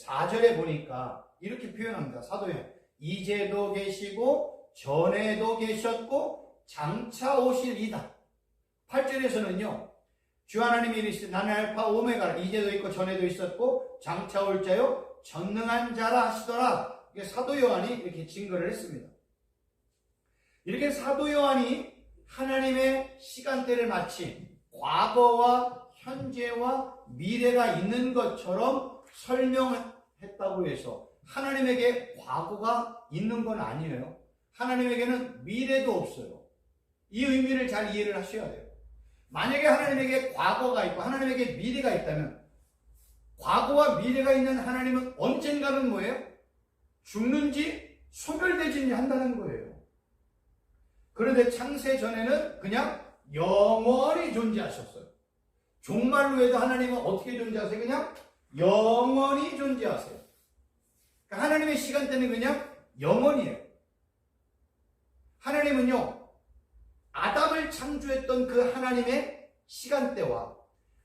Speaker 2: 4절에 보니까 이렇게 표현합니다. 사도요. 이제도 계시고 전에도 계셨고 장차 오실이다. 8절에서는요. 주 하나님이 이르시되 나는 알파 오메가라. 이제도 있고 전에도 있었고 장차 올 자요 전능한 자라 하시더라. 사도 요한이 이렇게 증거를 했습니다. 이렇게 사도 요한이 하나님의 시간대를 마치 과거와 현재와 미래가 있는 것처럼 설명했다고 해서 하나님에게 과거가 있는 건 아니에요. 하나님에게는 미래도 없어요. 이 의미를 잘 이해를 하셔야 돼요. 만약에 하나님에게 과거가 있고 하나님에게 미래가 있다면 과거와 미래가 있는 하나님은 언젠가는 뭐예요? 죽는지 소멸되지 한다는 거예요. 그런데 창세 전에는 그냥 영원히 존재하셨어요. 종말로 해도 하나님은 어떻게 존재하세요? 그냥 영원히 존재하세요. 그러니까 하나님의 시간대는 그냥 영원이에요. 하나님은요, 아담을 창조했던 그 하나님의 시간대와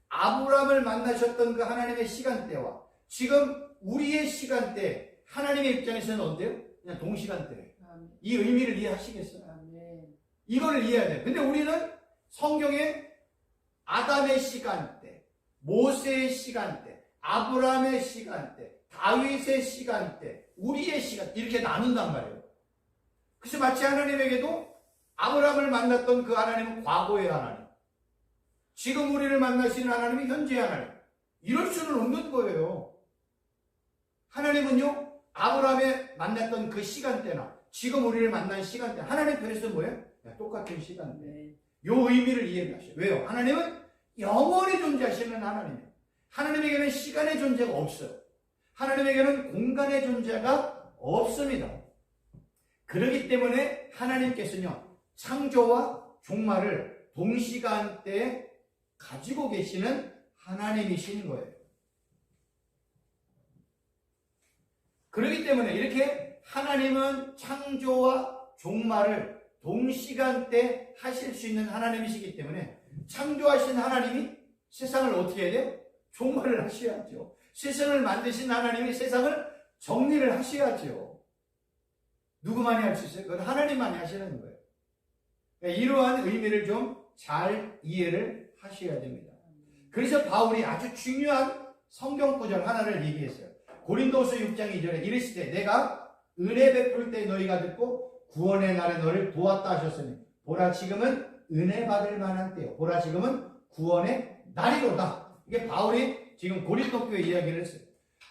Speaker 2: 아브라함을 만나셨던 그 하나님의 시간대와 지금 우리의 시간대, 하나님의 입장에서는 어때요? 그냥 동시간대예요. 이 의미를 이해하시겠어요? 이거를 이해해야 돼요. 근데 우리는 성경에 아담의 시간대, 모세의 시간대, 아브라함의 시간대, 다윗의 시간대, 우리의 시간 이렇게 나눈단 말이에요. 그래서 마치 하나님에게도 아브라함을 만났던 그 하나님은 과거의 하나님, 지금 우리를 만나시는 하나님이 현재의 하나님, 이럴 수는 없는 거예요. 하나님은요, 아브라함에 만났던 그 시간대나 지금 우리를 만난 시간대, 하나님 편에서 뭐예요? 똑같은 시간대. 요 의미를 이해하셔요. 왜요? 하나님은 영원히 존재하시는 하나님이에요. 하나님에게는 시간의 존재가 없어요. 하나님에게는 공간의 존재가 없습니다. 그렇기 때문에 하나님께서는요, 창조와 종말을 동시간대에 가지고 계시는 하나님이신 거예요. 그렇기 때문에 이렇게 하나님은 창조와 종말을 동시간대 하실 수 있는 하나님이시기 때문에 창조하신 하나님이 세상을 어떻게 해야 돼요? 종말을 하셔야죠. 세상을 만드신 하나님이 세상을 정리를 하셔야죠. 누구만이 할 수 있어요? 그건 하나님만이 하시는 거예요. 그러니까 이러한 의미를 좀 잘 이해를 하셔야 됩니다. 그래서 바울이 아주 중요한 성경 구절 하나를 얘기했어요. 고린도서 6장 2절에 이르시되 내가 은혜 베풀 때 너희가 듣고 구원의 날에 너를 도왔다 하셨으니 보라 지금은 은혜 받을 만한 때요. 보라 지금은 구원의 날이로다. 이게 바울이 지금 고린도 교회 이야기를 했어요.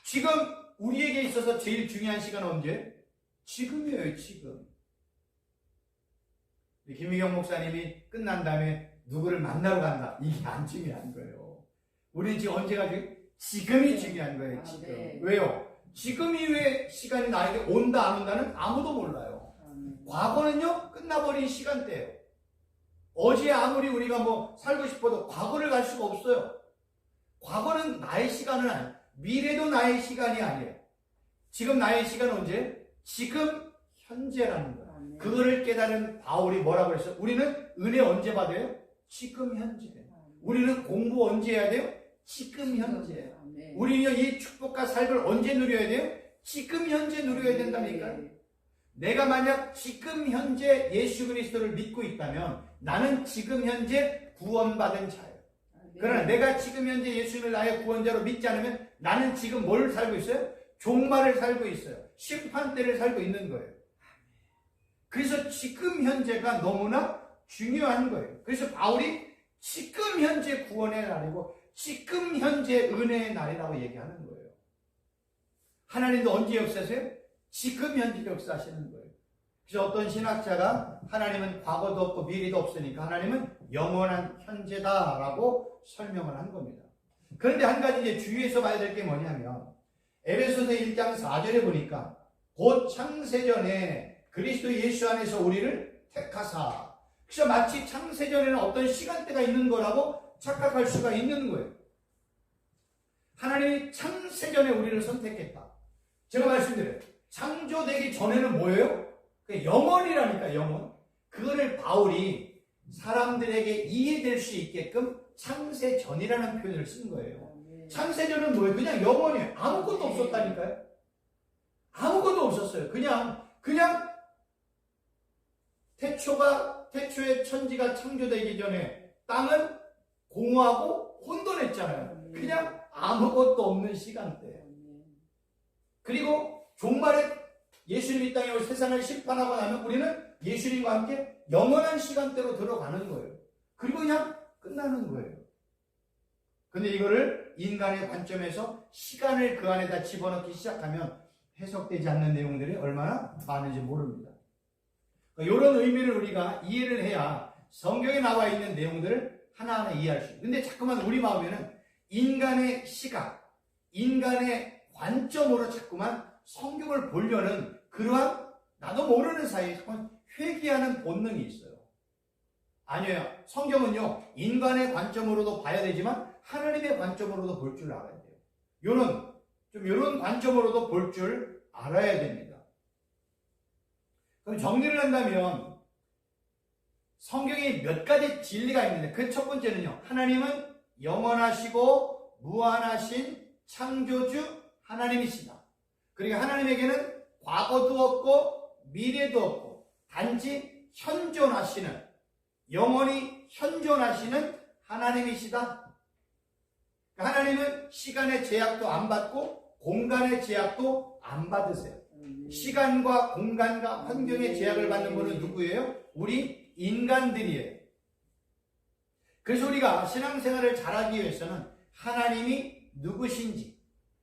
Speaker 2: 지금 우리에게 있어서 제일 중요한 시간은 언제? 지금이에요, 지금. 김미경 목사님이 끝난 다음에 누구를 만나러 간다. 이게 안 중요한 거예요. 우리는 지금 언제가 중요해요? 지금이 중요한 거예요, 지금.
Speaker 1: 네.
Speaker 2: 왜요? 지금 이후에 시간이 나에게 온다, 안 온다는 아무도 몰라요. 과거는요, 끝나버린 시간대예요. 어제 아무리 우리가 뭐 살고 싶어도 과거를 갈 수가 없어요. 과거는 나의 시간은 아니에요. 미래도 나의 시간이 아니에요. 지금 나의 시간은 언제? 지금 현재라는 거예요. 그거를 깨달은 바울이 뭐라고 그랬어요? 우리는 은혜 언제 받아요? 지금 현재. 우리는 공부 언제 해야 돼요? 지금 현재. 우리는요, 이 축복과 삶을 언제 누려야 돼요? 지금 현재 누려야 된다니까요. 내가 만약 지금 현재 예수 그리스도를 믿고 있다면 나는 지금 현재 구원받은 자예요. 그러나 내가 지금 현재 예수님을 나의 구원자로 믿지 않으면 나는 지금 뭘 살고 있어요? 종말을 살고 있어요. 심판대를 살고 있는 거예요. 그래서 지금 현재가 너무나 중요한 거예요. 그래서 바울이 지금 현재 구원의 날이고 지금 현재 은혜의 날이라고 얘기하는 거예요. 하나님도 언제 역사하세요? 지금 현재 역사하시는 거예요. 그래서 어떤 신학자가 하나님은 과거도 없고 미래도 없으니까 하나님은 영원한 현재다라고 설명을 한 겁니다. 그런데 한 가지 이제 주의해서 봐야 될 게 뭐냐면 에베소서 1장 4절에 보니까 곧 창세전에 그리스도 예수 안에서 우리를 택하사, 그래서 마치 창세전에는 어떤 시간대가 있는 거라고 착각할 수가 있는 거예요. 하나님이 창세전에 우리를 선택했다. 제가 말씀드려요. 창조되기 전에는 뭐예요? 영원이라니까, 영원. 그거를 바울이 사람들에게 이해될 수 있게끔 창세전이라는 표현을 쓴 거예요. 창세전은 뭐예요? 그냥 영원이에요. 아무것도 없었다니까요. 아무것도 없었어요. 그냥 태초에 천지가 창조되기 전에 땅은 공허하고 혼돈했잖아요. 그냥 아무것도 없는 시간대. 그리고 종말에 예수님이 이 땅에 올 세상을 심판하고 나면 우리는 예수님과 함께 영원한 시간대로 들어가는 거예요. 그리고 그냥 끝나는 거예요. 근데 이거를 인간의 관점에서 시간을 그 안에다 집어넣기 시작하면 해석되지 않는 내용들이 얼마나 많은지 모릅니다. 그러니까 이런 의미를 우리가 이해를 해야 성경에 나와 있는 내용들을 하나하나 이해할 수 있어요. 근데 자꾸만 우리 마음에는 인간의 시각, 인간의 관점으로 자꾸만 성경을 보려는 그러한 나도 모르는 사이에 자꾸만 회귀하는 본능이 있어요. 아니에요. 성경은요, 인간의 관점으로도 봐야 되지만 하나님의 관점으로도 볼 줄 알아야 돼요. 이런 관점으로도 볼 줄 알아야 됩니다. 그럼 정리를 한다면 성경에 몇 가지 진리가 있는데 그 첫 번째는요, 하나님은 영원하시고 무한하신 창조주 하나님이시다. 그리고 하나님에게는 과거도 없고 미래도 없고 단지 현존하시는, 영원히 현존하시는 하나님이시다. 하나님은 시간의 제약도 안 받고 공간의 제약도 안 받으세요. 시간과 공간과 환경의 제약을 받는 분은 누구예요? 우리 인간들이에요. 그래서 우리가 신앙생활을 잘하기 위해서는 하나님이 누구신지,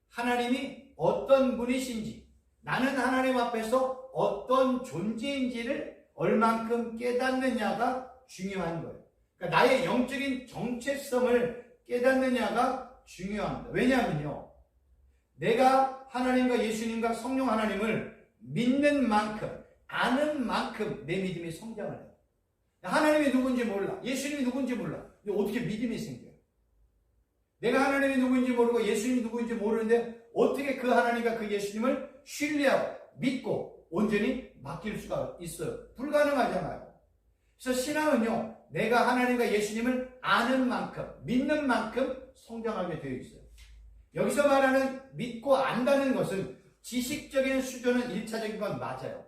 Speaker 2: 하나님이 어떤 분이신지, 나는 하나님 앞에서 어떤 존재인지를 얼만큼 깨닫느냐가 중요한 거예요. 그러니까 나의 영적인 정체성을 깨닫느냐가 중요합니다. 왜냐하면요, 내가 하나님과 예수님과 성령 하나님을 믿는 만큼, 아는 만큼 내 믿음이 성장을 해요. 하나님이 누군지 몰라, 예수님이 누군지 몰라. 근데 어떻게 믿음이 생겨요? 내가 하나님이 누구인지 모르고 예수님이 누구인지 모르는데 어떻게 그 하나님과 그 예수님을 신뢰하고 믿고 온전히 맡길 수가 있어요? 불가능하잖아요. 그래서 신앙은요, 내가 하나님과 예수님을 아는 만큼, 믿는 만큼 성장하게 되어 있어요. 여기서 말하는 믿고 안다는 것은 지식적인 수준은 1차적인 건 맞아요.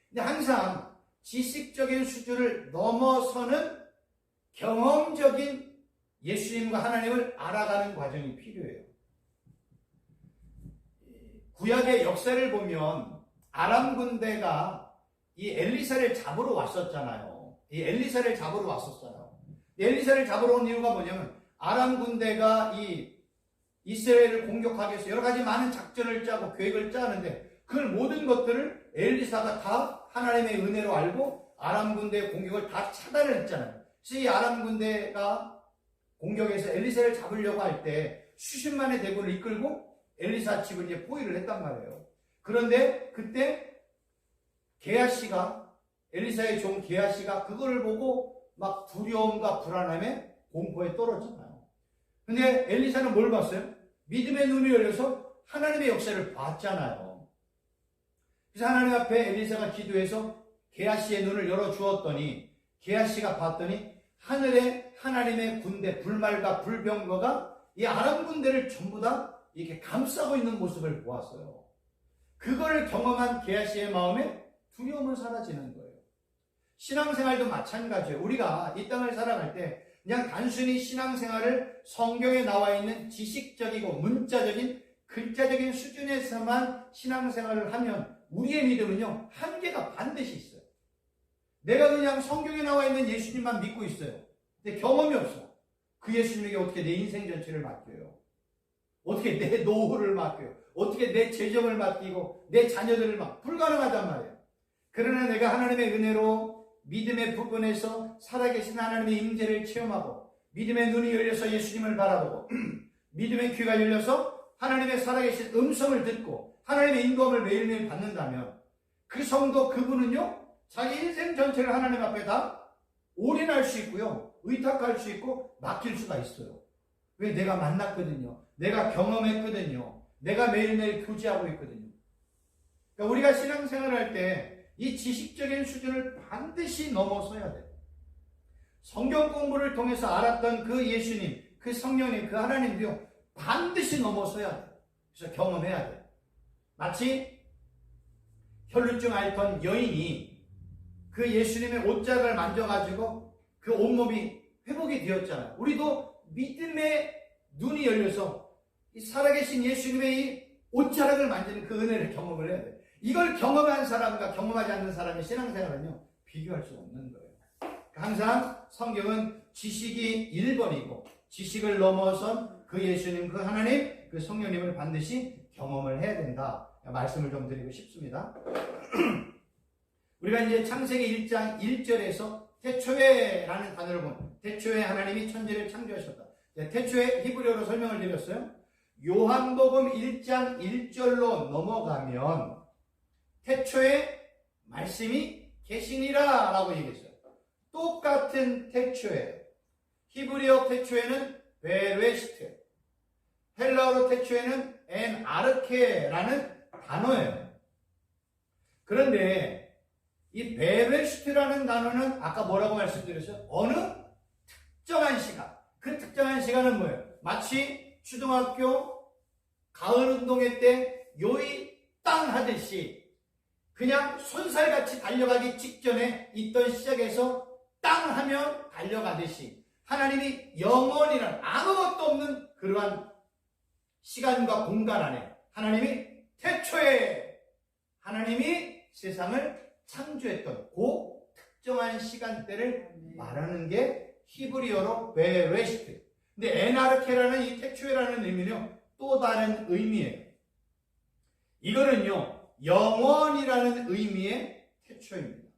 Speaker 2: 근데 항상 지식적인 수준을 넘어서는 경험적인 예수님과 하나님을 알아가는 과정이 필요해요. 구약의 역사를 보면 아람 군대가 이 엘리사를 잡으러 왔었잖아요. 이 엘리사를 잡으러 왔었어요. 엘리사를 잡으러 온 이유가 뭐냐면 아람 군대가 이 이스라엘을 공격하기 위해서 여러 가지 많은 작전을 짜고 계획을 짜는데 그 모든 것들을 엘리사가 다 하나님의 은혜로 알고 아람 군대의 공격을 다 차단을 했잖아요. 그래서 이 아람 군대가 공격해서 엘리사를 잡으려고 할 때 수십만의 대군을 이끌고 엘리사 집을 이제 포위를 했단 말이에요. 그런데 그때 게하시가, 엘리사의 종 게하시가 그거를 보고 막 두려움과 불안함에 공포에 떨어졌잖아요. 근데 엘리사는 뭘 봤어요? 믿음의 눈이 열려서 하나님의 역사를 봤잖아요. 그래서 하나님 앞에 엘리사가 기도해서 게하시의 눈을 열어주었더니 게하시가 봤더니 하늘에 하나님의 군대 불말과 불병거가 이 아람 군대를 전부 다 이렇게 감싸고 있는 모습을 보았어요. 그걸 경험한 게하시의 마음에 두려움은 사라지는 거예요. 신앙생활도 마찬가지예요. 우리가 이 땅을 살아갈 때 그냥 단순히 신앙생활을 성경에 나와 있는 지식적이고 문자적인 글자적인 수준에서만 신앙생활을 하면 우리의 믿음은요 한계가 반드시 있어요. 내가 그냥 성경에 나와 있는 예수님만 믿고 있어요. 근데 경험이 없어. 그 예수님에게 어떻게 내 인생 전체를 맡겨요? 어떻게 내 노후를 맡겨요? 어떻게 내 재정을 맡기고 내 자녀들을 불가능하단 말이에요. 그러나 내가 하나님의 은혜로 믿음의 부분에서 살아계신 하나님의 임재를 체험하고 믿음의 눈이 열려서 예수님을 바라보고 믿음의 귀가 열려서 하나님의 살아계신 음성을 듣고 하나님의 인도함을 매일매일 받는다면 그 성도 그분은요 자기 인생 전체를 하나님 앞에 다 올인할 수 있고요 의탁할 수 있고 맡길 수가 있어요. 왜? 내가 만났거든요. 내가 경험했거든요. 내가 매일매일 교제하고 있거든요. 그러니까 우리가 신앙생활을 할 때 이 지식적인 수준을 반드시 넘어서야 돼요. 성경 공부를 통해서 알았던 그 예수님, 그 성령님, 그 하나님도요 반드시 넘어서야 돼요. 그래서 경험해야 돼요. 마치 혈루증 앓던 여인이 그 예수님의 옷자락을 만져가지고 그 온몸이 회복이 되었잖아요. 우리도 믿음의 눈이 열려서 이 살아계신 예수님의 이 옷자락을 만지는 그 은혜를 경험을 해야 돼요. 이걸 경험한 사람과 경험하지 않는 사람의 신앙생활은요 비교할 수 없는 거예요. 항상 성경은 지식이 1번이고 지식을 넘어선 그 예수님, 그 하나님, 그 성령님을 반드시 경험을 해야 된다. 말씀을 좀 드리고 싶습니다. 우리가 이제 창세기 1장 1절에서 태초에라는 단어를 보면 태초에 하나님이 천지를 창조하셨다. 태초에 히브리어로 설명을 드렸어요. 요한복음 1장 1절로 넘어가면 태초에 말씀이 계시니라 라고 얘기했어요. 똑같은 태초에 히브리어 태초에는 베레시트, 헬라어로 태초에는 엔 아르케라는 단어예요. 그런데 이 베레시트라는 단어는 아까 뭐라고 말씀드렸어요? 어느 특정한 시간, 그 특정한 시간은 뭐예요? 마치 초등학교 가을 운동회 때 요이 땅 하듯이 그냥 손살같이 달려가기 직전에 있던 시작에서 땅 하면 달려가듯이 하나님이 영원이란 아무것도 없는 그러한 시간과 공간 안에 하나님이 태초에 하나님이 세상을 창조했던 그 특정한 시간대를 말하는 게 히브리어로 베레시트. 근데 에나르케라는 이 태초에라는 의미는 또 다른 의미예요. 이거는요 영원이라는 의미의 태초입니다.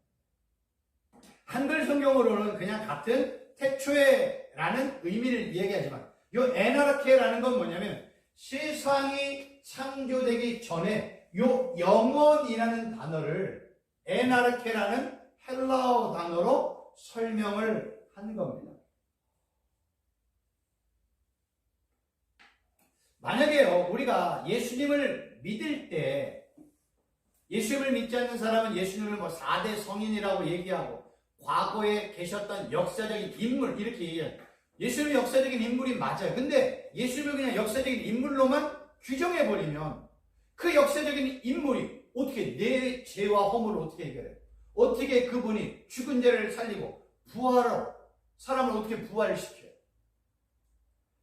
Speaker 2: 한글 성경으로는 그냥 같은 태초에라는 의미를 얘기하지만 이 에나르케라는 건 뭐냐면 세상이 창조되기 전에 이 영원이라는 단어를 에나르케라는 헬라어 단어로 설명을 한 겁니다. 만약에요 우리가 예수님을 믿을 때 예수님을 믿지 않는 사람은 예수님을 4대 성인이라고 얘기하고 과거에 계셨던 역사적인 인물 이렇게 얘기해요. 예수님은 역사적인 인물이 맞아요. 근데 예수님을 그냥 역사적인 인물로만 규정해버리면 그 역사적인 인물이 어떻게 내 죄와 허물을 어떻게 해결해요? 어떻게 그분이 죽은 자를 살리고 부활하러 사람을 어떻게 부활을 시켜요?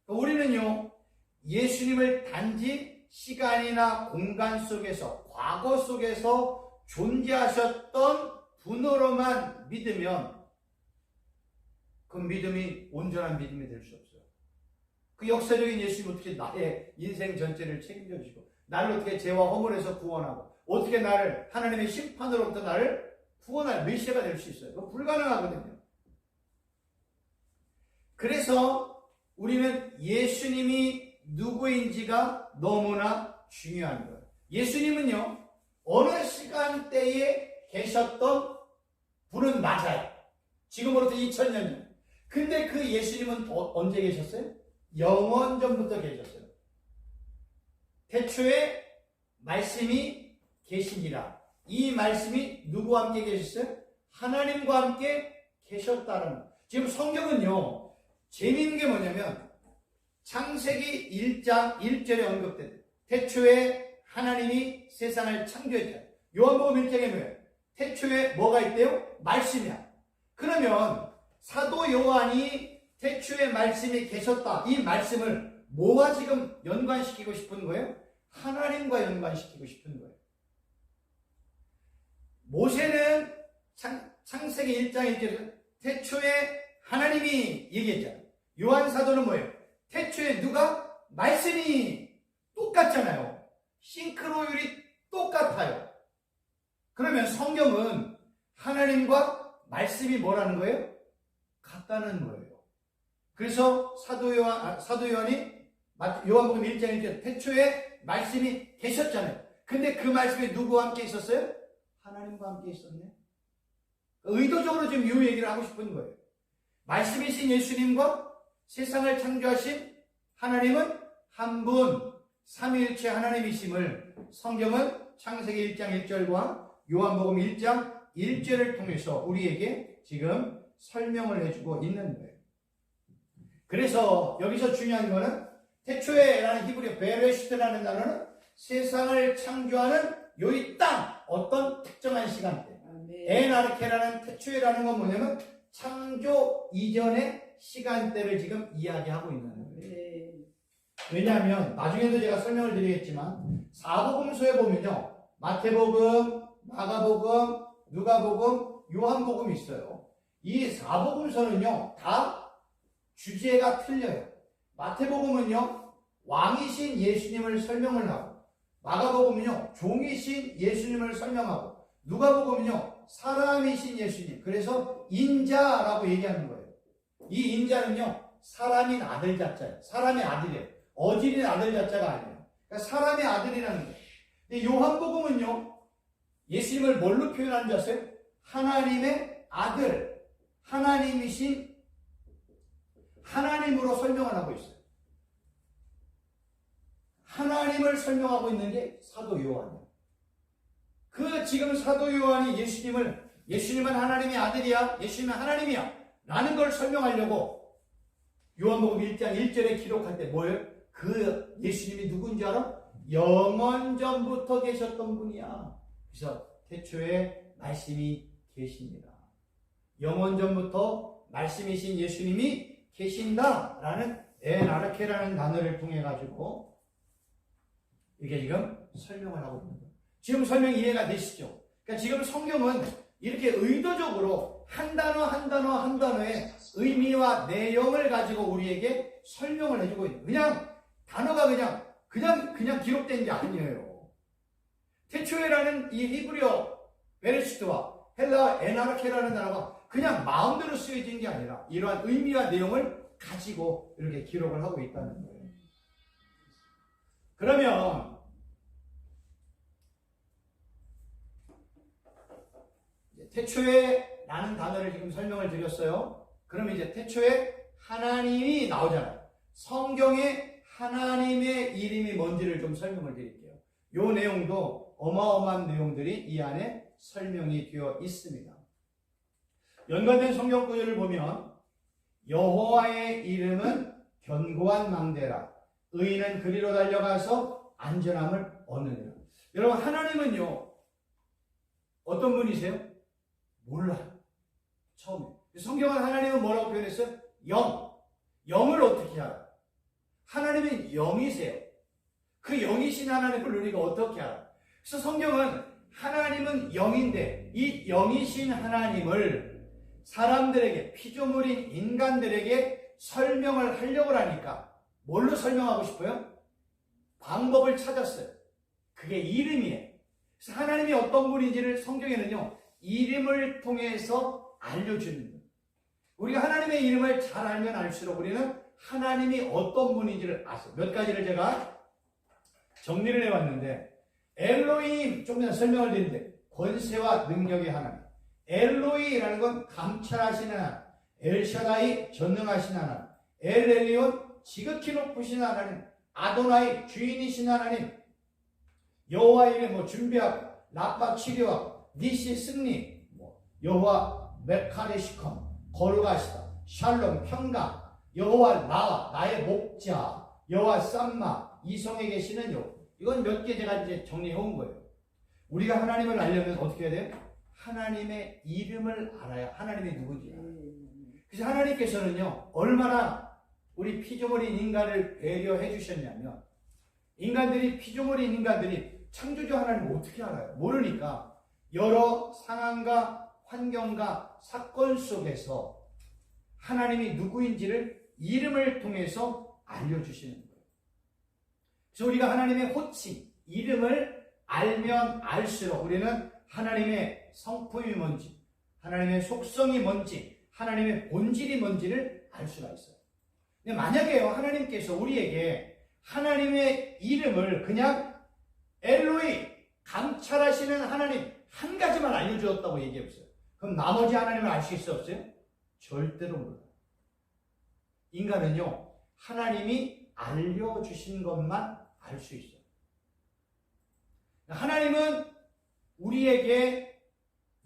Speaker 2: 우리는요 예수님을 단지 시간이나 공간 속에서 과거 속에서 존재하셨던 분으로만 믿으면 그 믿음이 온전한 믿음이 될 수 없어요. 그 역사적인 예수님 어떻게 나의 인생 전체를 책임져 주시고 나를 어떻게 죄와 허물에서 구원하고 어떻게 나를 하나님의 심판으로부터 나를 구원할 메시아가 될 수 있어요. 그거 불가능하거든요. 그래서 우리는 예수님이 누구인지가 너무나 중요한 거예요. 예수님은요, 어느 시간대에 계셨던 분은 맞아요. 지금으로부터 2000년 전. 근데 그 예수님은 언제 계셨어요? 영원 전부터 계셨어요. 태초에 말씀이 계시니라. 이 말씀이 누구와 함께 계셨어요? 하나님과 함께 계셨다는 거예요. 지금 성경은요, 재미있는 게 뭐냐면 창세기 1장 1절에 언급된 태초에 하나님이 세상을 창조했잖아요. 요한복음 1장에 뭐예요? 태초에 뭐가 있대요? 말씀이야. 그러면 사도 요한이 태초에 말씀이 계셨다. 이 말씀을 뭐와 지금 연관시키고 싶은 거예요? 하나님과 연관시키고 싶은 거예요. 모세는 창세기 1장 1절에서 태초에 하나님이 얘기했잖아요. 요한 사도는 뭐예요? 태초에 누가? 말씀이 똑같잖아요. 싱크로율이 똑같아요. 그러면 성경은 하나님과 말씀이 뭐라는 거예요? 같다는 거예요. 그래서 사도 요한이 요한복음 1장 1절 태초에 말씀이 계셨잖아요. 근데 그 말씀이 누구와 함께 있었어요? 하나님과 함께 있었네. 의도적으로 지금 이 얘기를 하고 싶은 거예요. 말씀이신 예수님과 세상을 창조하신 하나님은 한 분, 삼위일체 하나님이심을 성경은 창세기 1장 1절과 요한복음 1장 1절을 통해서 우리에게 지금 설명을 해주고 있는 거예요. 그래서 여기서 중요한 거는 태초에라는 히브리어 베레시트라는 단어는 세상을 창조하는 요이 땅 어떤 특정한 시간대. 에나르케라는 태초에라는 건 뭐냐면 창조 이전의 시간대를 지금 이야기하고 있는 거예요. 왜냐하면 나중에도 제가 설명을 드리겠지만 사복음서에 보면요, 마태복음, 마가복음, 누가복음, 요한복음이 있어요. 이 사복음서는요 다 주제가 틀려요. 마태복음은요 왕이신 예수님을 설명을 하고, 마가복음은요 종이신 예수님을 설명하고, 누가복음은요 사람이신 예수님, 그래서 인자라고 얘기하는 거예요. 이 인자는요 사람인 아들 자자예요. 사람의 아들이에요. 어질인 아들 자자가 아니에요. 그러니까 사람의 아들이라는 거예요. 근데 요한복음은요 예수님을 뭘로 표현하는 줄 아세요? 하나님의 아들, 하나님이신 하나님으로 설명을 하고 있어요. 하나님을 설명하고 있는 게 사도 요한이에요. 그 지금 사도 요한이 예수님은 하나님의 아들이야, 예수님은 하나님이야 라는 걸 설명하려고 요한복음 1장 1절에 기록할 때 뭐예요? 그 예수님이 누군지 알아? 영원 전부터 계셨던 분이야. 그래서 태초에 말씀이 계십니다. 영원 전부터 말씀이신 예수님이 계신다라는 에나르케라는 단어를 통해 가지고 이게 지금 설명을 하고 있는 거예요. 지금 설명 이해가 되시죠? 그러니까 지금 성경은 이렇게 의도적으로 한 단어 한 단어 한 단어의 의미와 내용을 가지고 우리에게 설명을 해주고 있는, 그냥 단어가 그냥 기록된 게 아니에요. 태초에라는 이 히브리어 베레시트와 헬라어 에나르케라는 단어가 그냥 마음대로 쓰여진 게 아니라 이러한 의미와 내용을 가지고 이렇게 기록을 하고 있다는 거예요. 그러면 태초에 라는 단어를 지금 설명을 드렸어요. 그러면 이제 태초에 하나님이 나오잖아요. 성경에 하나님의 이름이 뭔지를 좀 설명을 드릴게요. 이 내용도 어마어마한 내용들이 이 안에 설명이 되어 있습니다. 연관된 성경 구절을 보면 여호와의 이름은 견고한 망대라, 의인은 그리로 달려가서 안전함을 얻느니라. 여러분, 하나님은요 어떤 분이세요? 몰라요. 처음에 성경은 하나님은 뭐라고 표현했어요? 영을 어떻게 알아요? 하나님은 영이세요. 그 영이신 하나님을 우리가 어떻게 알아요? 그래서 성경은 하나님은 영인데 이 영이신 하나님을 사람들에게, 피조물인 인간들에게 설명을 하려고 하니까 뭘로 설명하고 싶어요? 방법을 찾았어요. 그게 이름이에요. 그래서 하나님이 어떤 분인지를 성경에는요, 이름을 통해서 알려주는 거예요. 우리가 하나님의 이름을 잘 알면 알수록 우리는 하나님이 어떤 분인지를 아세요. 몇 가지를 제가 정리를 해왔는데, 엘로힘, 좀 전에 설명을 드렸는데, 권세와 능력의 하나님. 엘로히라는 건 감찰하시는 하나님, 엘샤다이 전능하신 하나님, 엘엘리온 지극히 높으신 하나님, 아도나이 주인이신 하나님, 여호와 이름 준비하고, 라파 치료하고, 니시 승리, 여호와 메카레시컴 거룩하시다, 샬롬 평강, 여호와 나의 목자, 여호와 쌈마 이성에 계시는 여호와. 이건 몇 개 제가 이제 정리해 온 거예요. 우리가 하나님을 알려면 어떻게 해야 돼요? 하나님의 이름을 알아야 하나님이 누군지 알아요. 그래서 하나님께서는요, 얼마나 우리 피조물인 인간을 배려해 주셨냐면, 피조물인 인간들이 창조주 하나님을 어떻게 알아요? 모르니까 여러 상황과 환경과 사건 속에서 하나님이 누구인지를 이름을 통해서 알려주시는 거예요. 그래서 우리가 하나님의 호칭, 이름을 알면 알수록 우리는 하나님의 성품이 뭔지, 하나님의 속성이 뭔지, 하나님의 본질이 뭔지를 알 수가 있어요. 근데 만약에요, 하나님께서 우리에게 하나님의 이름을 그냥 엘로이, 감찰하시는 하나님 한 가지만 알려주었다고 얘기해보세요. 그럼 나머지 하나님을 알 수 있어 없어요? 절대로 몰라요. 인간은요, 하나님이 알려주신 것만 알 수 있어요. 하나님은 우리에게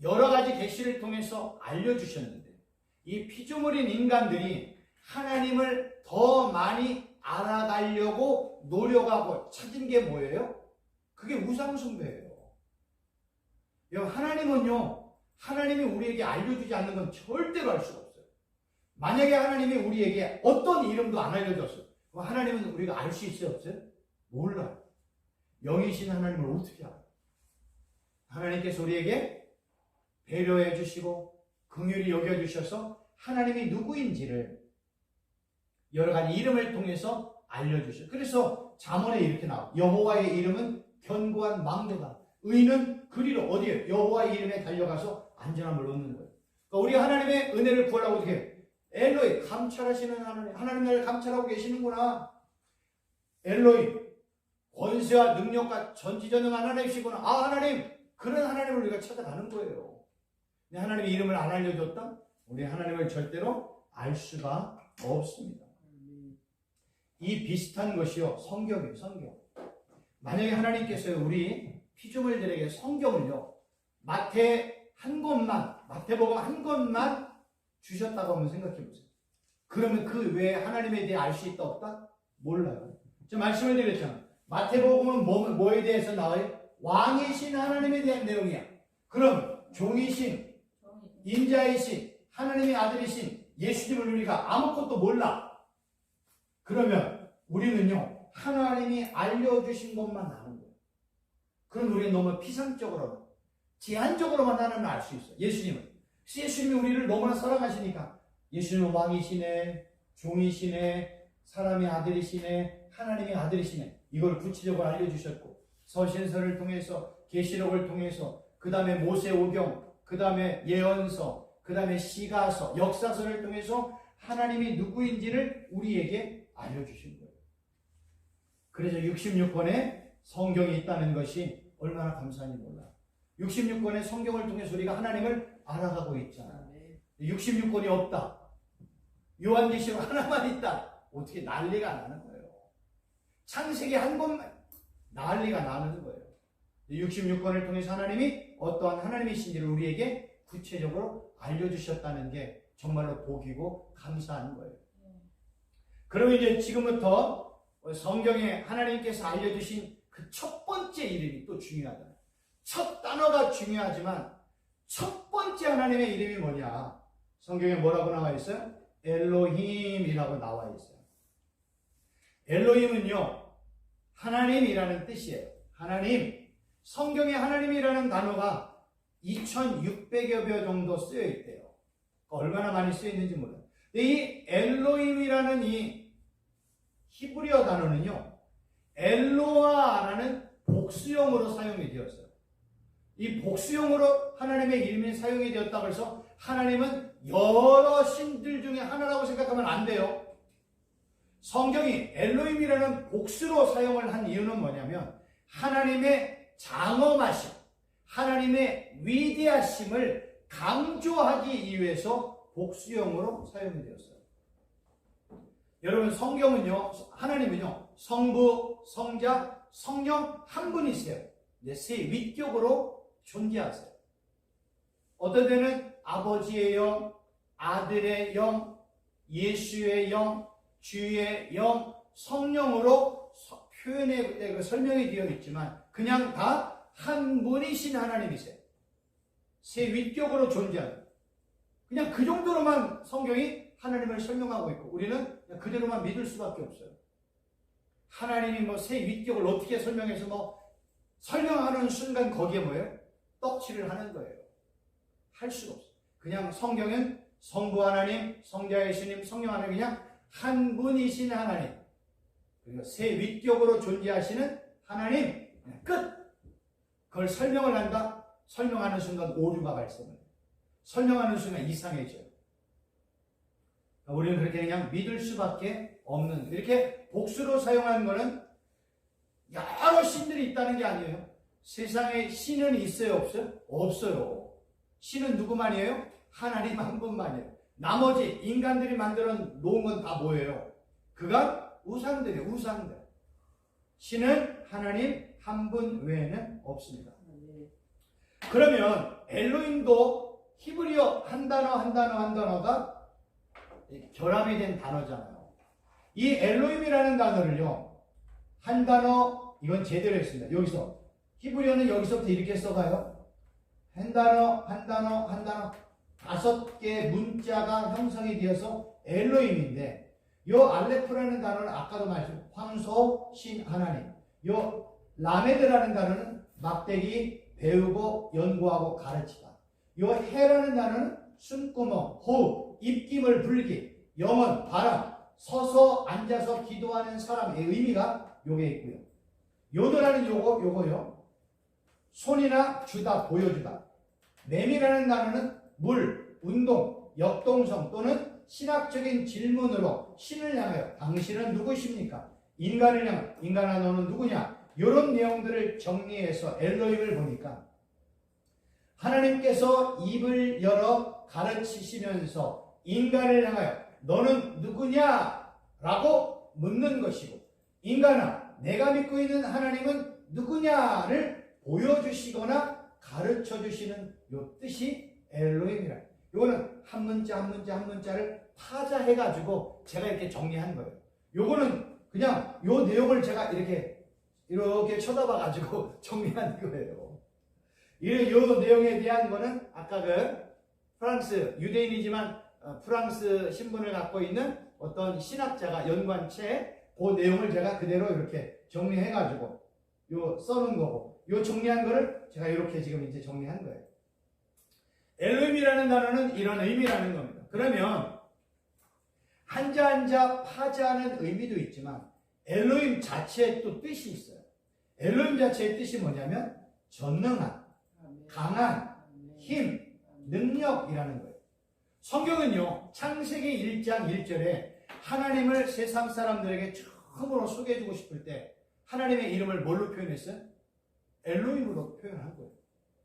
Speaker 2: 여러 가지 계시를 통해서 알려주셨는데, 이 피조물인 인간들이 하나님을 더 많이 알아가려고 노력하고 찾은 게 뭐예요? 그게 우상숭배예요. 하나님은요, 하나님이 우리에게 알려주지 않는 건 절대로 알 수가 없어요. 만약에 하나님이 우리에게 어떤 이름도 안 알려줬어요. 그럼 하나님은 우리가 알 수 있어요, 없어요? 몰라요. 영이신 하나님을 어떻게 알아요? 하나님께서 우리에게 배려해 주시고 긍휼히 여겨주셔서 하나님이 누구인지를 여러 가지 이름을 통해서 알려주셔요. 그래서 잠언에 이렇게 나와요. 여호와의 이름은 견고한 망대다. 의는 그리로 어디에? 여호와의 이름에 달려가서 안전함을 얻는 거예요. 그러니까 우리가 하나님의 은혜를 구하려고 어떻게 해요? 엘로이, 감찰하시는 하나님. 하나님 나를 감찰하고 계시는구나. 엘로이, 권세와 능력과 전지전능한 하나님이시구나. 아, 하나님, 그런 하나님을 우리가 찾아가는 거예요. 근데 하나님의 이름을 안 알려줬다? 우리 하나님을 절대로 알 수가 없습니다. 이 비슷한 것이요, 성경이에요, 성경. 만약에 하나님께서 우리 피조물들에게 성경을요, 마태복음 한 권만 주셨다고 한번 생각해 보세요. 그러면 그 외에 하나님에 대해 알 수 있다 없다? 몰라요. 제가 말씀을 드렸잖아요. 마태복음은 뭐에 대해서 나와요? 왕이신 하나님에 대한 내용이야. 그럼 종이신, 인자이신, 하나님의 아들이신 예수님을 우리가 아무것도 몰라. 그러면 우리는요, 하나님이 알려주신 것만 아는 거예요. 그럼 우리는 너무 피상적으로, 제한적으로만 하나님을 알 수 있어요. 예수님이 우리를 너무나 사랑하시니까 예수님은 왕이시네, 종이시네, 사람의 아들이시네, 하나님의 아들이시네, 이걸 구체적으로 알려주셨고, 서신서를 통해서, 계시록을 통해서, 그 다음에 모세오경, 그 다음에 예언서, 그 다음에 시가서, 역사서를 통해서 하나님이 누구인지를 우리에게 알려주신 거예요. 그래서 66권의 성경이 있다는 것이 얼마나 감사한지 몰라요. 66권의 성경을 통해서 우리가 하나님을 알아가고 있잖아요. 66권이 없다, 요한계시록 하나만 있다, 어떻게 난리가 나는 거예요. 창세기 한 권만 난리가 나는 거예요. 66권을 통해서 하나님이 어떠한 하나님이신지를 우리에게 구체적으로 알려주셨다는 게 정말로 복이고 감사한 거예요. 그러면 이제 지금부터 성경에 하나님께서 알려주신 그 첫 번째 이름이 또 중요하잖아요. 첫 단어가 중요하지만 첫 번째 하나님의 이름이 뭐냐? 성경에 뭐라고 나와 있어요? 엘로힘이라고 나와 있어요. 엘로힘은요, 하나님이라는 뜻이에요. 하나님. 성경에 하나님이라는 단어가 2600여 개 정도 쓰여 있대요. 얼마나 많이 쓰여 있는지 몰라요. 근데 이 엘로힘이라는 이 히브리어 단어는요, 엘로아라는 복수형으로 사용이 되었어요. 이 복수형으로 하나님의 이름이 사용이 되었다고 해서 하나님은 여러 신들 중에 하나라고 생각하면 안 돼요. 성경이 엘로힘이라는 복수로 사용을 한 이유는 뭐냐면 하나님의 장엄하심, 하나님의 위대하심을 강조하기 위해서 복수형으로 사용이 되었어요. 여러분, 성경은요, 하나님은요, 성부, 성자, 성령 한 분이세요. 세 위격으로 존재하세요. 어떤 때는 아버지의 영, 아들의 영, 예수의 영, 주의 영, 성령으로 설명이 되어 있지만 그냥 다 한 분이신 하나님이세요. 세 위격으로 존재하는, 그냥 그 정도로만 성경이 하나님을 설명하고 있고 우리는 그냥 그대로만 믿을 수밖에 없어요. 하나님이 세 위격을 어떻게 설명해서 설명하는 순간 거기에 뭐예요? 떡칠을 하는 거예요. 할 수가 없어요. 그냥 성경은 성부 하나님, 성자 예수님, 성령 하나님, 그냥 한 분이신 하나님, 그리고 세 위격으로 존재하시는 하나님, 끝! 그걸 설명을 한다? 설명하는 순간 오류가 발생해요. 설명하는 순간 이상해져요. 우리는 그렇게 그냥 믿을 수밖에 없는, 이렇게 복수로 사용하는 것은 여러 신들이 있다는 게 아니에요. 세상에 신은 있어요, 없어요? 없어요. 신은 누구만이에요? 하나님 한 분만이에요. 나머지 인간들이 만들어 놓은 건 다 뭐예요? 그가 우상들이에요, 우상들. 신은 하나님 한 분 외에는 없습니다. 그러면 엘로힘도 히브리어 한 단어가 결합이 된 단어잖아요. 이 엘로힘이라는 단어를요, 한 단어, 이건 제대로 했습니다. 여기서 히브리어는 여기서부터 이렇게 써가요. 한 단어 5개의 문자가 형성이 되어서 엘로힘인데, 요 알레프라는 단어는 아까도 말했죠. 황소, 신, 하나님. 요 라메드라는 단어는 막대기, 배우고, 연구하고, 가르치다. 요 해라는 단어는 숨구멍, 호흡, 입김을 불기, 영혼, 바람, 서서 앉아서 기도하는 사람의 의미가 요게 있고요. 요도라는 요거요. 손이나 주다, 보여주다. 매미라는 단어는 물, 운동, 역동성 또는 신학적인 질문으로 신을 향하여 당신은 누구십니까? 인간을 향하여 인간아 너는 누구냐? 이런 내용들을 정리해서 엘로힘을 보니까 하나님께서 입을 열어 가르치시면서 인간을 향하여 너는 누구냐? 라고 묻는 것이고, 인간아 내가 믿고 있는 하나님은 누구냐를 보여주시거나 가르쳐주시는 요 뜻이 엘로힘이라. 요거는 한 문자를 파자해가지고 제가 이렇게 정리한 거예요. 요거는 그냥 요 내용을 제가 이렇게 쳐다봐가지고 정리한 거예요. 요 내용에 대한 거는 아까 프랑스, 유대인이지만 프랑스 신분을 갖고 있는 어떤 신학자가 연구한 책, 그 내용을 제가 그대로 이렇게 정리해가지고 써놓은 거고, 요 정리한 거를 제가 이렇게 지금 이제 정리한 거예요. 엘로힘이라는 단어는 이런 의미라는 겁니다. 그러면 한자 파자하는 의미도 있지만 엘로힘 자체의 또 뜻이 있어요. 엘로힘 자체의 뜻이 뭐냐면 전능한, 강한, 힘, 능력이라는 거예요. 성경은요, 창세기 1장 1절에 하나님을 세상 사람들에게 처음으로 소개해주고 싶을 때 하나님의 이름을 뭘로 표현했어요? 엘로힘으로 표현한 거예요.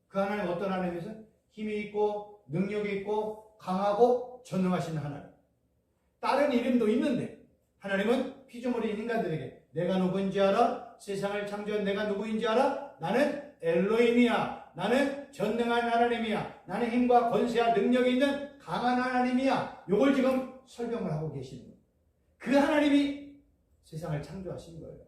Speaker 2: 그 하나님 어떤 하나님이세요? 힘이 있고 능력이 있고 강하고 전능하신 하나님. 다른 이름도 있는데 하나님은 피조물인 인간들에게 내가 누구인지 알아? 세상을 창조한 내가 누구인지 알아? 나는 엘로힘이야. 나는 전능한 하나님이야. 나는 힘과 권세와 능력이 있는 강한 하나님이야. 요걸 지금 설명을 하고 계시는 거예요. 그 하나님이 세상을 창조하신 거예요.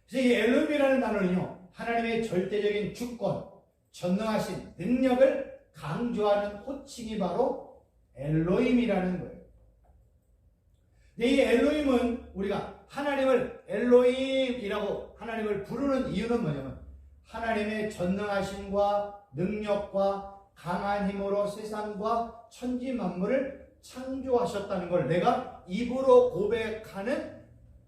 Speaker 2: 그래서 이 엘로힘이라는 단어는요, 하나님의 절대적인 주권, 전능하신 능력을 강조하는 호칭이 바로 엘로힘이라는 거예요. 근데 이 엘로힘은 우리가 하나님을 엘로힘이라고 하나님을 부르는 이유는 뭐냐면 하나님의 전능하심과 능력과 강한 힘으로 세상과 천지 만물을 창조하셨다는 걸 내가 입으로 고백하는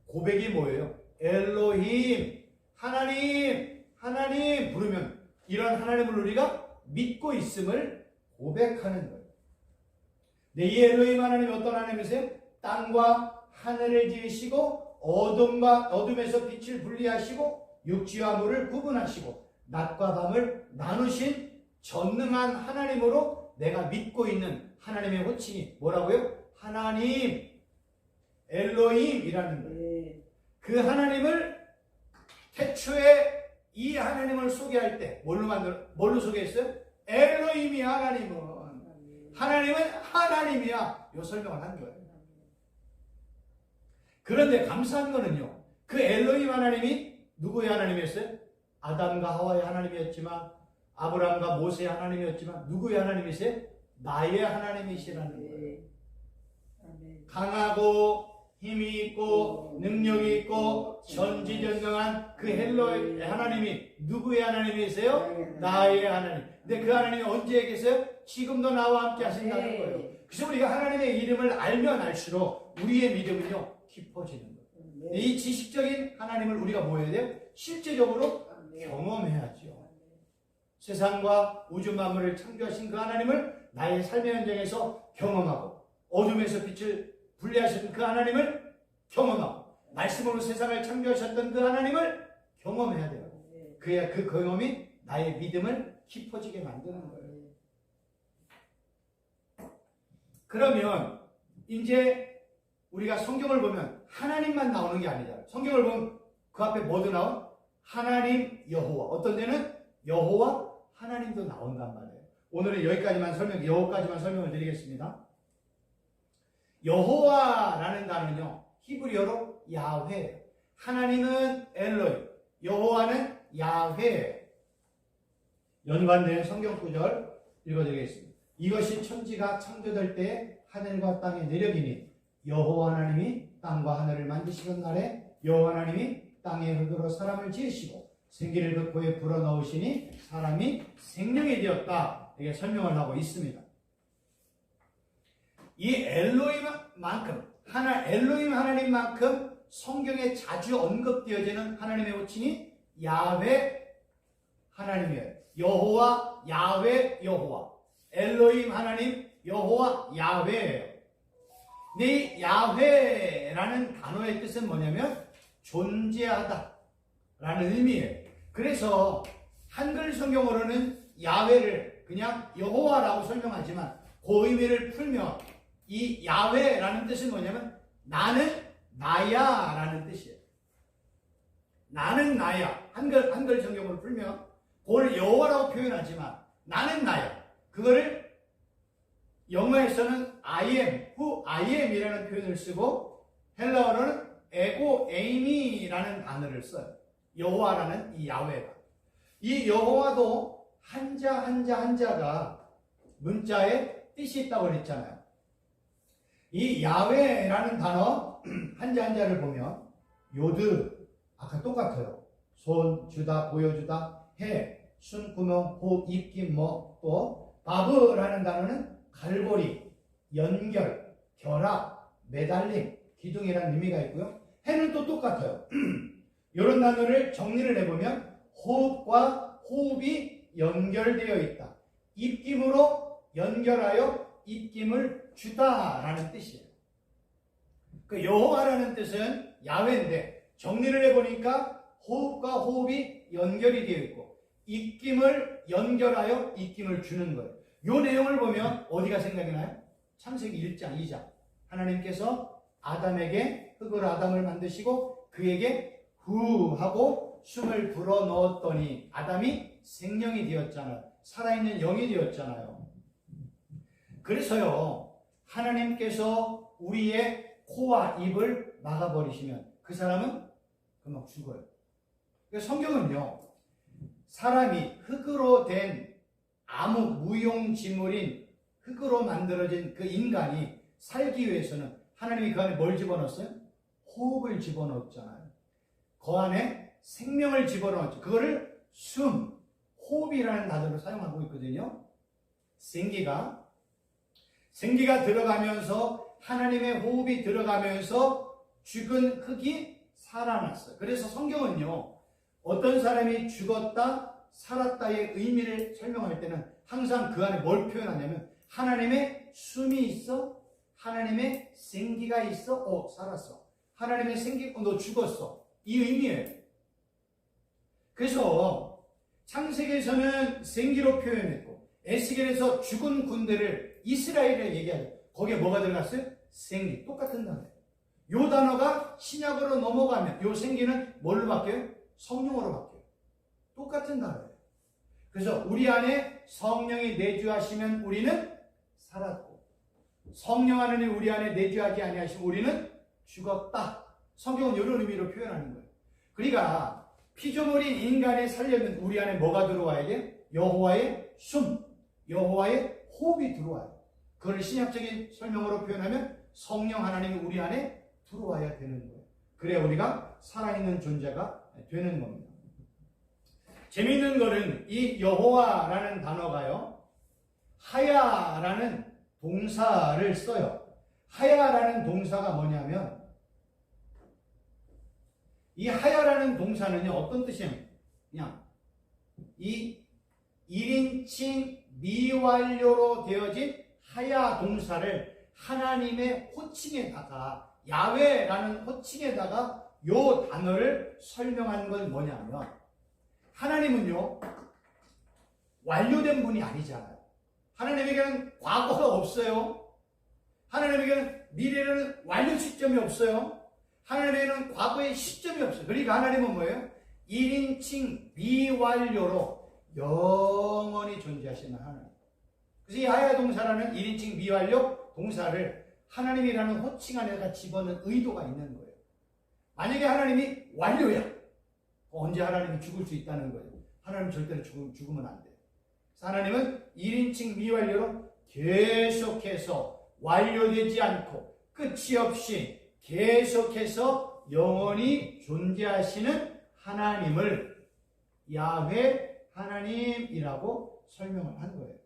Speaker 2: 고백이 뭐예요? 엘로힘, 하나님, 하나님 부르면 이런 하나님을 우리가 믿고 있음을 고백하는 거예요. 네, 이 엘로힘 하나님이 어떤 하나님이세요? 땅과 하늘을 지으시고 어둠에서 빛을 분리하시고 육지와 물을 구분하시고 낮과 밤을 나누신 전능한 하나님으로 내가 믿고 있는 하나님의 호칭이 뭐라고요? 하나님, 엘로힘이라는 거예요. 그 하나님을 태초에 이 하나님을 소개할 때 뭘로 소개했어요? 엘로힘이 하나님은 하나님은 하나님이야. 요 설명을 한 거예요. 그런데 감사한 거는요, 그 엘로힘 하나님이 누구의 하나님이었어요? 아담과 하와의 하나님이었지만, 아브라함과 모세의 하나님이었지만, 누구의 하나님이세요? 나의 하나님이시라는 거예요. 강하고 힘이 있고 능력이 있고 전지전능한 그 헬로의 하나님이 누구의 하나님이세요? 나의 하나님. 근데 그 하나님이 언제 계세요? 지금도 나와 함께 하신다는 거예요. 그래서 우리가 하나님의 이름을 알면 알수록 우리의 믿음은요 깊어지는 거예요. 이 지식적인 하나님을 우리가 뭐 해야 돼요? 실제적으로 경험해야죠. 세상과 우주 만물을 창조하신 그 하나님을 나의 삶의 현장에서 경험하고, 어둠에서 빛을 분리하신 그 하나님을 경험하고, 말씀으로 세상을 창조하셨던 그 하나님을 경험해야 돼요. 그래야 그 경험이 나의 믿음을 깊어지게 만드는 거예요. 그러면 이제 우리가 성경을 보면 하나님만 나오는 게 아니잖아요. 성경을 보면 그 앞에 뭐도 나와? 하나님, 여호와. 어떤 데는 여호와, 하나님도 나온단 말이에요. 오늘은 여기까지만 설명을 드리겠습니다. 여호와라는 단어는요, 히브리어로 야훼. 하나님은 엘로힘, 여호와는 야훼. 연관된 성경 구절 읽어드리겠습니다. 이것이 천지가 창조될 때 하늘과 땅의 내력이니 여호와 하나님이 땅과 하늘을 만드시던 날에 여호와 하나님이 땅의 흙으로 사람을 지으시고 생기를 그 코에 불어넣으시니 사람이 생명이 되었다. 이렇게 설명을 하고 있습니다. 이 엘로힘만큼, 엘로힘 하나님만큼 성경에 자주 언급되어지는 하나님의 호칭이 야훼 하나님이에요. 여호와, 야훼, 여호와. 엘로힘 하나님, 여호와, 야훼예요. 근데 이 야훼라는 단어의 뜻은 뭐냐면 존재하다 라는 의미예요. 그래서 한글 성경으로는 야훼를 그냥 여호와라고 설명하지만 그 의미를 풀면 이 야훼라는 뜻은 뭐냐면 나는 나야 라는 뜻이에요. 나는 나야. 한글 성경으로 풀면 그걸 여호와라고 표현하지만 나는 나야. 그거를 영어에서는 I am, who I am 이라는 표현을 쓰고 헬라어로는 에고 에이미라는 단어를 써요. 여호와라는 이 야훼가. 이 여호와도 한자가 문자에 뜻이 있다고 그랬잖아요. 이 야훼라는 단어 한자를 보면 요드, 아까 똑같아요. 손, 주다, 보여주다, 해, 순, 구멍, 호흡, 입김, 또 바브라는 단어는 갈고리, 연결, 결합, 매달림, 기둥이라는 의미가 있고요. 해는 또 똑같아요. 이런 단어를 정리를 해보면 호흡과 호흡이 연결되어 있다. 입김으로 연결하여 입김을 주다라는 뜻이에요. 그 여호와라는 뜻은 야훼인데 정리를 해보니까 호흡과 호흡이 연결이 되어 있고 입김을 연결하여 입김을 주는 거예요. 이 내용을 보면 어디가 생각이 나요? 창세기 1장, 2장. 하나님께서 아담에게 흙으로 아담을 만드시고 그에게 후 하고 숨을 불어 넣었더니 아담이 생명이 되었잖아요. 살아있는 영이 되었잖아요. 그래서요, 하나님께서 우리의 코와 입을 막아버리시면 그 사람은 금방 죽어요. 성경은요, 사람이 흙으로 된 아무 무용지물인 흙으로 만들어진 그 인간이 살기 위해서는 하나님이 그 안에 뭘 집어넣었어요? 호흡을 집어넣었잖아요. 그 안에 생명을 집어넣었죠. 그거를 호흡이라는 단어로 사용하고 있거든요. 생기가. 생기가 들어가면서 하나님의 호흡이 들어가면서 죽은 흙이 살아났어요. 그래서 성경은요, 어떤 사람이 죽었다, 살았다의 의미를 설명할 때는 항상 그 안에 뭘 표현하냐면 하나님의 숨이 있어, 하나님의 생기가 있어, 살았어. 하나님의 생기, 너 죽었어. 이 의미예요. 그래서 창세기에서는 생기로 표현했고 에스겔에서 죽은 군대를 이스라엘에 얘기하죠. 거기에 뭐가 들어갔어요? 생기. 똑같은 단어예요. 이 단어가 신약으로 넘어가면 이 생기는 뭘로 바뀌어요? 성령으로 바뀌어요. 똑같은 단어예요. 그래서 우리 안에 성령이 내주하시면 우리는 살았고 성령 하나님 우리 안에 내주하지 아니하시면 우리는 죽었다. 성경은 이런 의미로 표현하는 거예요. 그러니까 피조물인 인간이 살려면 우리 안에 뭐가 들어와야 돼? 여호와의 숨, 여호와의 호흡이 들어와요. 그걸 신약적인 설명으로 표현하면 성령 하나님이 우리 안에 들어와야 되는 거예요. 그래야 우리가 살아있는 존재가 되는 겁니다. 재미있는 거는 이 여호와라는 단어가요, 하야라는 동사를 써요. 하야라는 동사가 뭐냐면 이 하야라는 동사는요, 어떤 뜻이냐면 그냥 이 1인칭 미완료로 되어진 하야 동사를 하나님의 호칭에다가 야훼라는 호칭에다가 요 단어를 설명한 건 뭐냐면 하나님은요 완료된 분이 아니잖아요. 하나님에게는 과거가 없어요. 하나님에게는 미래에는 완료 시점이 없어요. 하나님에게는 과거의 시점이 없어요. 그러니까 하나님은 뭐예요? 1인칭 미완료로 영원히 존재하시는 하나님. 그래서 이 하야 동사라는 1인칭 미완료 동사를 하나님이라는 호칭 안에다가 집어넣은 의도가 있는 거예요. 만약에 하나님이 완료야, 언제 하나님이 죽을 수 있다는 거예요. 하나님 절대로 죽으면 안 돼요. 그래서 하나님은 1인칭 미완료로 계속해서 완료되지 않고 끝이 없이 계속해서 영원히 존재하시는 하나님을 야훼 하나님이라고 설명을 한 거예요.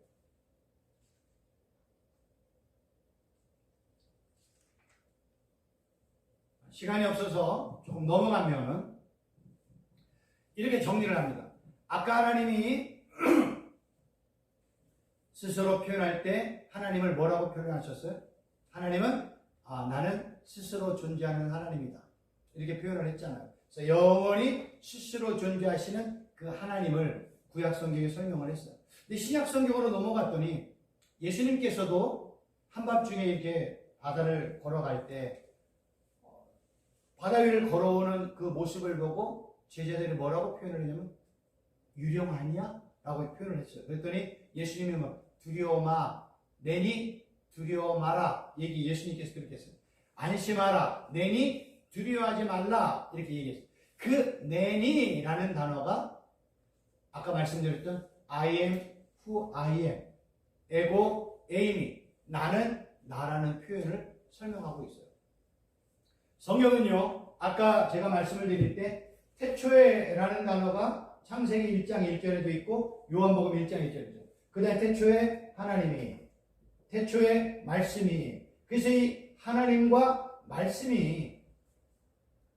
Speaker 2: 시간이 없어서 조금 넘어가면 이렇게 정리를 합니다. 아까 하나님이 스스로 표현할 때 하나님을 뭐라고 표현하셨어요? 하나님은 나는 스스로 존재하는 하나님이다. 이렇게 표현을 했잖아요. 그래서 영원히 스스로 존재하시는 그 하나님을 구약 성경에 설명을 했어요. 근데 신약 성경으로 넘어갔더니 예수님께서도 한밤중에 이렇게 바다를 걸어갈 때 바다 위를 걸어오는 그 모습을 보고 제자들이 뭐라고 표현을 했냐면 유령 아니야? 라고 표현을 했어요. 그랬더니 예수님이 뭐 두려워 마, 내니 두려워 마라. 예수님께서 그렇게 했어요. 안심하라, 내니 두려워하지 말라. 이렇게 얘기했어요. 그 내니라는 단어가 아까 말씀드렸던 I am who I am, 에고 에이미, 나는 나라는 표현을 설명하고 있어요. 성경은요, 아까 제가 말씀을 드릴 때 태초에라는 단어가 창세기 1장 1절에도 있고 요한복음 1장 1절에도 있어요. 그 다음에 태초에 하나님이, 태초에 말씀이, 그래서 이 하나님과 말씀이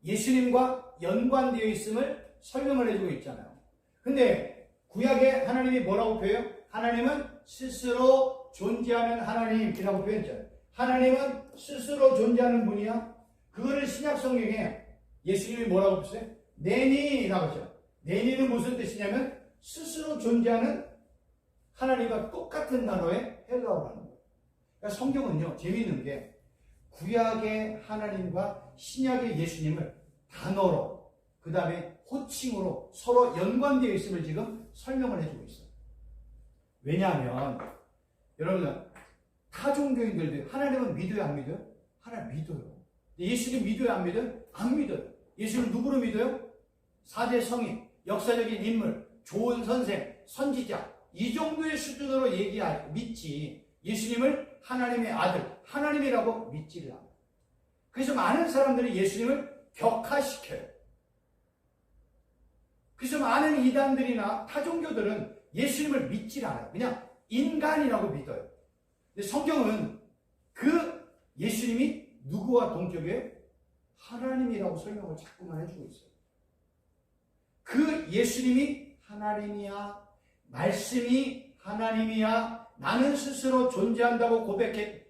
Speaker 2: 예수님과 연관되어 있음을 설명을 해주고 있잖아요. 근데 구약에 하나님이 뭐라고 표현해요? 하나님은 스스로 존재하는 하나님이라고 표현했잖아요. 하나님은 스스로 존재하는 분이야. 그거를 신약 성경에 예수님이 뭐라고 했어요? 내니라고 했죠. 내니는 무슨 뜻이냐면 스스로 존재하는 하나님과 똑같은 단어의 헬라어라는 거예요. 그러니까 성경은요, 재미있는 게 구약의 하나님과 신약의 예수님을 단어로, 그 다음에 호칭으로 서로 연관되어 있음을 지금 설명을 해주고 있어요. 왜냐하면 여러분, 타 종교인들도 하나님은 믿어요, 안 믿어요? 하나님 믿어요. 예수님 믿어요, 안 믿어요? 안 믿어요. 예수님 누구로 믿어요? 4대 성인, 역사적인 인물, 좋은 선생, 선지자, 이 정도의 수준으로 믿지, 예수님을 하나님의 아들, 하나님이라고 믿지를 않아요. 그래서 많은 사람들이 예수님을 격화시켜요. 그래서 많은 이단들이나 타종교들은 예수님을 믿질 않아요. 그냥 인간이라고 믿어요. 근데 성경은 그 예수님이 누구와 동격이에요? 하나님이라고 설명을 자꾸만 해주고 있어요. 그 예수님이 하나님이야, 말씀이 하나님이야, 나는 스스로 존재한다고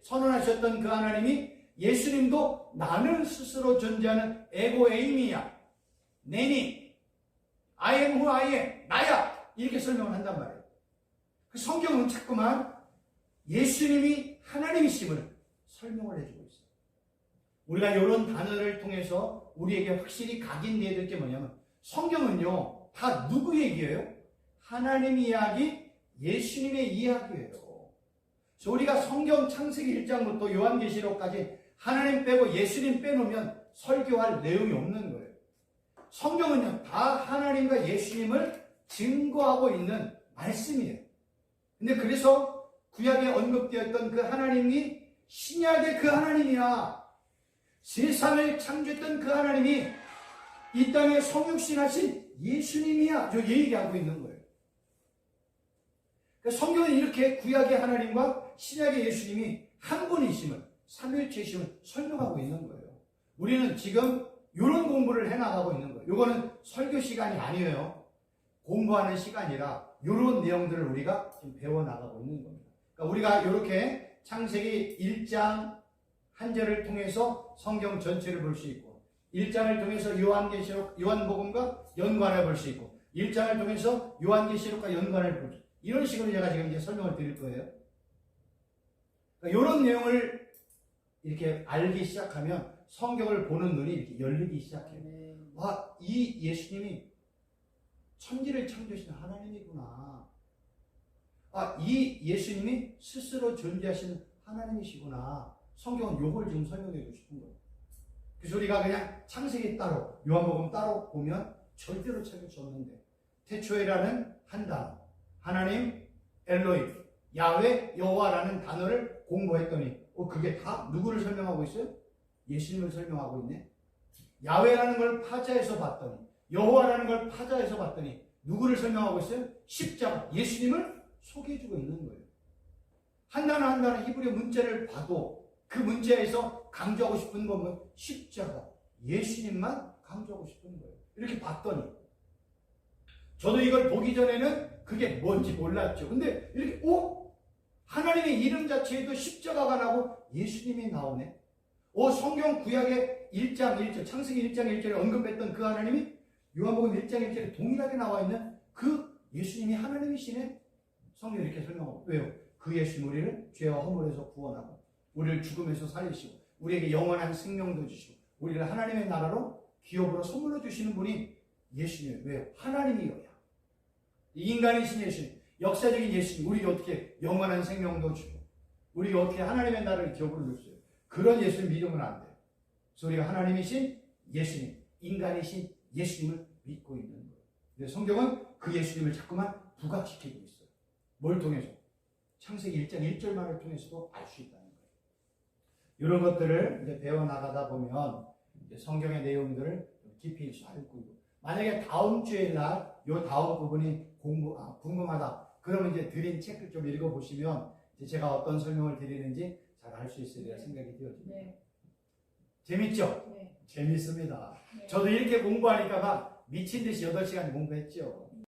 Speaker 2: 선언하셨던 그 하나님이 예수님도 나는 스스로 존재하는 에고에이미야, 내니, I am who I am, 나야, 이렇게 설명을 한단 말이에요. 그 성경은 자꾸만 예수님이 하나님이심을 설명을 해주고 있어요. 우리가 이런 단어를 통해서 우리에게 확실히 각인되어야 될 게 뭐냐면, 성경은요 다 누구 얘기예요? 하나님 이야기, 예수님의 이야기예요. 그래서 우리가 성경 창세기 1장부터 요한계시록까지 하나님 빼고 예수님 빼놓으면 설교할 내용이 없는 거예요. 성경은요 다 하나님과 예수님을 증거하고 있는 말씀이에요. 근데 그래서 구약에 언급되었던 그 하나님이 신약의 그 하나님이야, 세상을 창조했던 그 하나님이 이 땅에 성육신하신 예수님이야, 저 얘기하고 있는 거예요. 그러니까 성경은 이렇게 구약의 하나님과 신약의 예수님이 한 분이심을, 삼위일체이심을 설명하고 있는 거예요. 우리는 지금 이런 공부를 해나가고 있는 거예요. 이거는 설교 시간이 아니에요. 공부하는 시간이라 이런 내용들을 우리가 지금 배워나가고 있는 겁니다. 그러니까 우리가 이렇게 창세기 1장 한 절을 통해서 성경 전체를 볼 수 있고, 1장을 통해서 요한계시록, 요한복음과 연관해 볼 수 있고, 1장을 통해서 요한계시록과 연관을 볼 수 있고, 이런 식으로 제가 지금 이제 설명을 드릴 거예요. 그러니까 이런 내용을 이렇게 알기 시작하면 성경을 보는 눈이 이렇게 열리기 시작해요. 와, 이 예수님이 천지를 창조하신 하나님이구나. 아, 이 예수님이 스스로 존재하시는 하나님이시구나. 성경은 요걸 지금 설명해 주고 싶은 거예요. 그래서 우리가 그냥 창세기 따로, 요한복음 따로 보면 절대로 찾을 수 없는데, 태초에라는 한 단어, 하나님, 엘로힘, 야훼, 여호와라는 단어를 공부했더니 그게 다 누구를 설명하고 있어요? 예수님을 설명하고 있네. 야훼라는 걸 파자에서 봤더니, 여호와라는 걸 파자에서 봤더니 누구를 설명하고 있어요? 십자가, 예수님을 소개해주고 있는 거예요. 한 단어 한 단어 히브리 문자를 봐도 그 문자에서 강조하고 싶은 건 십자가, 예수님만 강조하고 싶은 거예요. 이렇게 봤더니, 저도 이걸 보기 전에는 그게 뭔지 몰랐죠. 근데 이렇게 하나님의 이름 자체에도 십자가가 나오고 예수님이 나오네. 성경 구약의 1장 1절, 창세기 1장 1절에 언급했던 그 하나님이 요한복음 1장 1절에 동일하게 나와 있는 그 예수님이 하나님이시네. 성경이 이렇게 설명하고, 왜요? 그 예수님 우리를 죄와 허물에서 구원하고, 우리를 죽음에서 살리시고, 우리에게 영원한 생명도 주시고, 우리를 하나님의 나라로 기업으로 선물로 주시는 분이 예수님이에요. 왜요? 하나님이어야. 인간이신 예수님, 역사적인 예수님, 우리에게 어떻게 영원한 생명도 주고, 우리가 어떻게 하나님의 나라를 기업으로 주세요. 그런 예수님 믿으면 안 돼요. 그래서 우리가 하나님이신 예수님, 인간이신 예수님을 믿고 있는 거예요. 근데 성경은 그 예수님을 자꾸만 부각시키고 있어요. 뭘 통해서? 창세기 1장 1절만을 통해서도 알 수 있다는 거예요. 이런 것들을 이제 배워나가다 보면 이제 성경의 내용들을 깊이 알고 있고, 만약에 다음 주에 날 요 다음 부분이 궁금하다. 그러면 이제 드린 책을 좀 읽어보시면 이제 제가 어떤 설명을 드리는지 잘 알 수 있으리라 생각이 되어집니다.
Speaker 1: 네.
Speaker 2: 재밌죠?
Speaker 1: 네.
Speaker 2: 재밌습니다.
Speaker 1: 네.
Speaker 2: 저도 이렇게 공부하니까 막 미친 듯이 8시간 공부했죠.